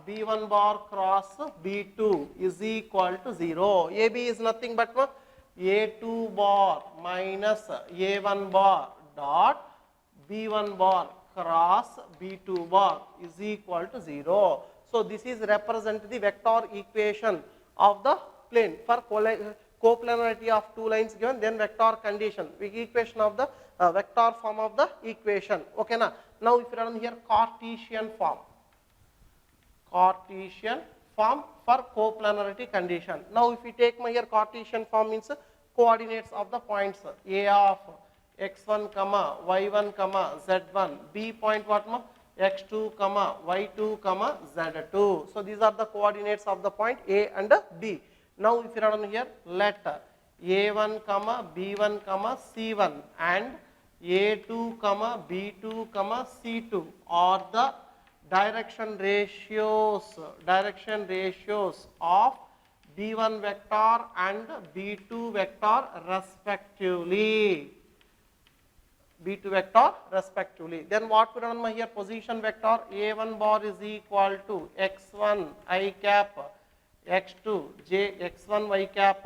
B1 bar cross B2 is equal to 0. AB is nothing but A2 bar minus A1 bar dot B1 bar cross B2 bar is equal to 0. So this is represent the vector equation of the plane for coplanarity of two lines given, then vector condition, equation of the vector form of the equation. Okay, na? Now if you run here Cartesian form for coplanarity condition. Now if we take here Cartesian form means coordinates of the points A of x1 comma y1 comma z1, b point what, x2 comma y2 comma z2. So these are the coordinates of the point A and B. Now if you run here, let A1 comma B1 comma C1 and A2 comma B2 comma C2 are the direction ratios of B1 vector and B2 vector respectively. Then what we run here, position vector A1 bar is equal to x1 I cap, x2 j x1 y cap,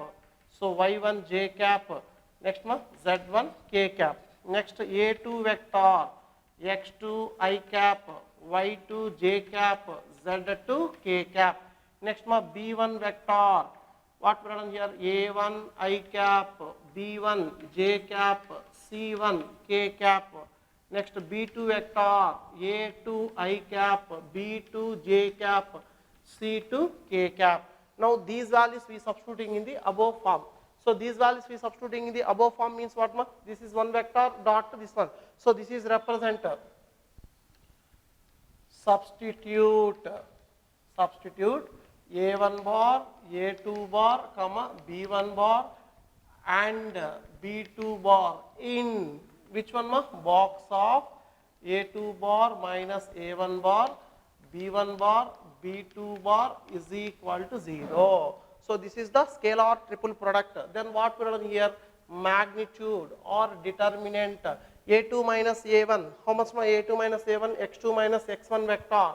so y1 j cap, next z1 k cap. Next A2 vector x2 I cap, y2 j cap, z2 k cap. Next B1 vector, what we run here, A1 I cap, B1 j cap, C1 k cap. Next B2 vector A2 I cap, B2 j cap, C2 k cap. Now these values we substituting in the above form. So these values we substituting in the above form means what? This is one vector dot this one. So this is represent substitute A1 bar, A2 bar, comma B1 bar and B2 bar in which one, box of A2 bar minus A1 bar, B1 bar, B2 bar is equal to 0. So this is the scalar triple product. Then what we done here? Magnitude or determinant. A2 minus A1. How much more A2 minus A1? X2 minus X1 vector.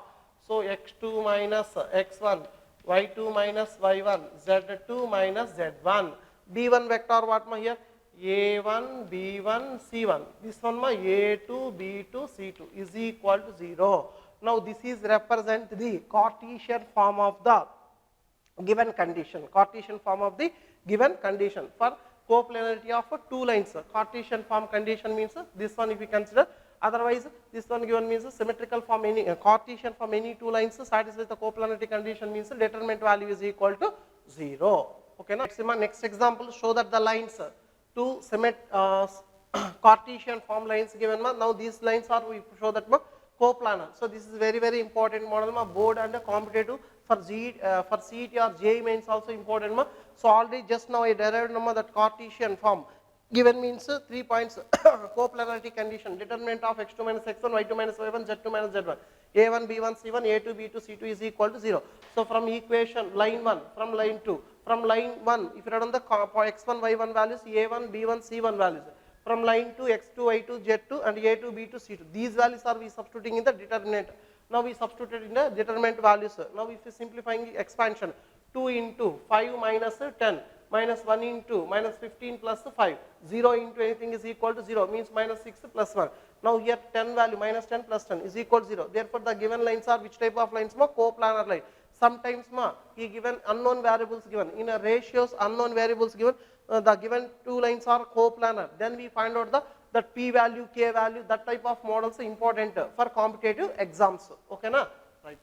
So x2 minus x1, y2 minus y1, z2 minus z1. B1 vector what ma here? A1, B1, C1. This one ma A2, B2, C2 is equal to 0. Now this is represent the Cartesian form of the given condition. Cartesian form of the given condition for coplanarity of two lines. Cartesian form condition means this one if we consider. Otherwise, this one given means symmetrical form any Cartesian form any two lines satisfies the coplanarity condition means determinant value is equal to 0. Okay, now next example show that the lines two Cartesian form lines given. Now these lines are we show that coplanar. So this is very important model board and competitive for CET or JEE mains also important. So already just now I derived that Cartesian form given means 3 points coplanarity condition determinant of x2 minus x1 y2 minus y1 z2 minus z1 a1 b1 c1 a2 b2 c2 is equal to 0. So from equation line 1 from line 2 from line 1 if you write on the x1 y1 values a1 b1 c1 values from line 2 x2 y2 z2 and a2 b2 c2 these values are we substituting in the determinant. Now we substituted in the determinant values. Now if you simplifying the expansion 2 into 5 minus 10 minus 1 into minus 15 plus 5, 0 into anything is equal to 0 means minus 6 plus 1. Now here 10 value minus 10 plus 10 is equal to 0. Therefore the given lines are which type of lines? Coplanar line. Sometimes he given unknown variables given in a ratios unknown variables given the given two lines are coplanar. Then we find out that p value, k value, that type of models are important for competitive exams. Okay na? Right.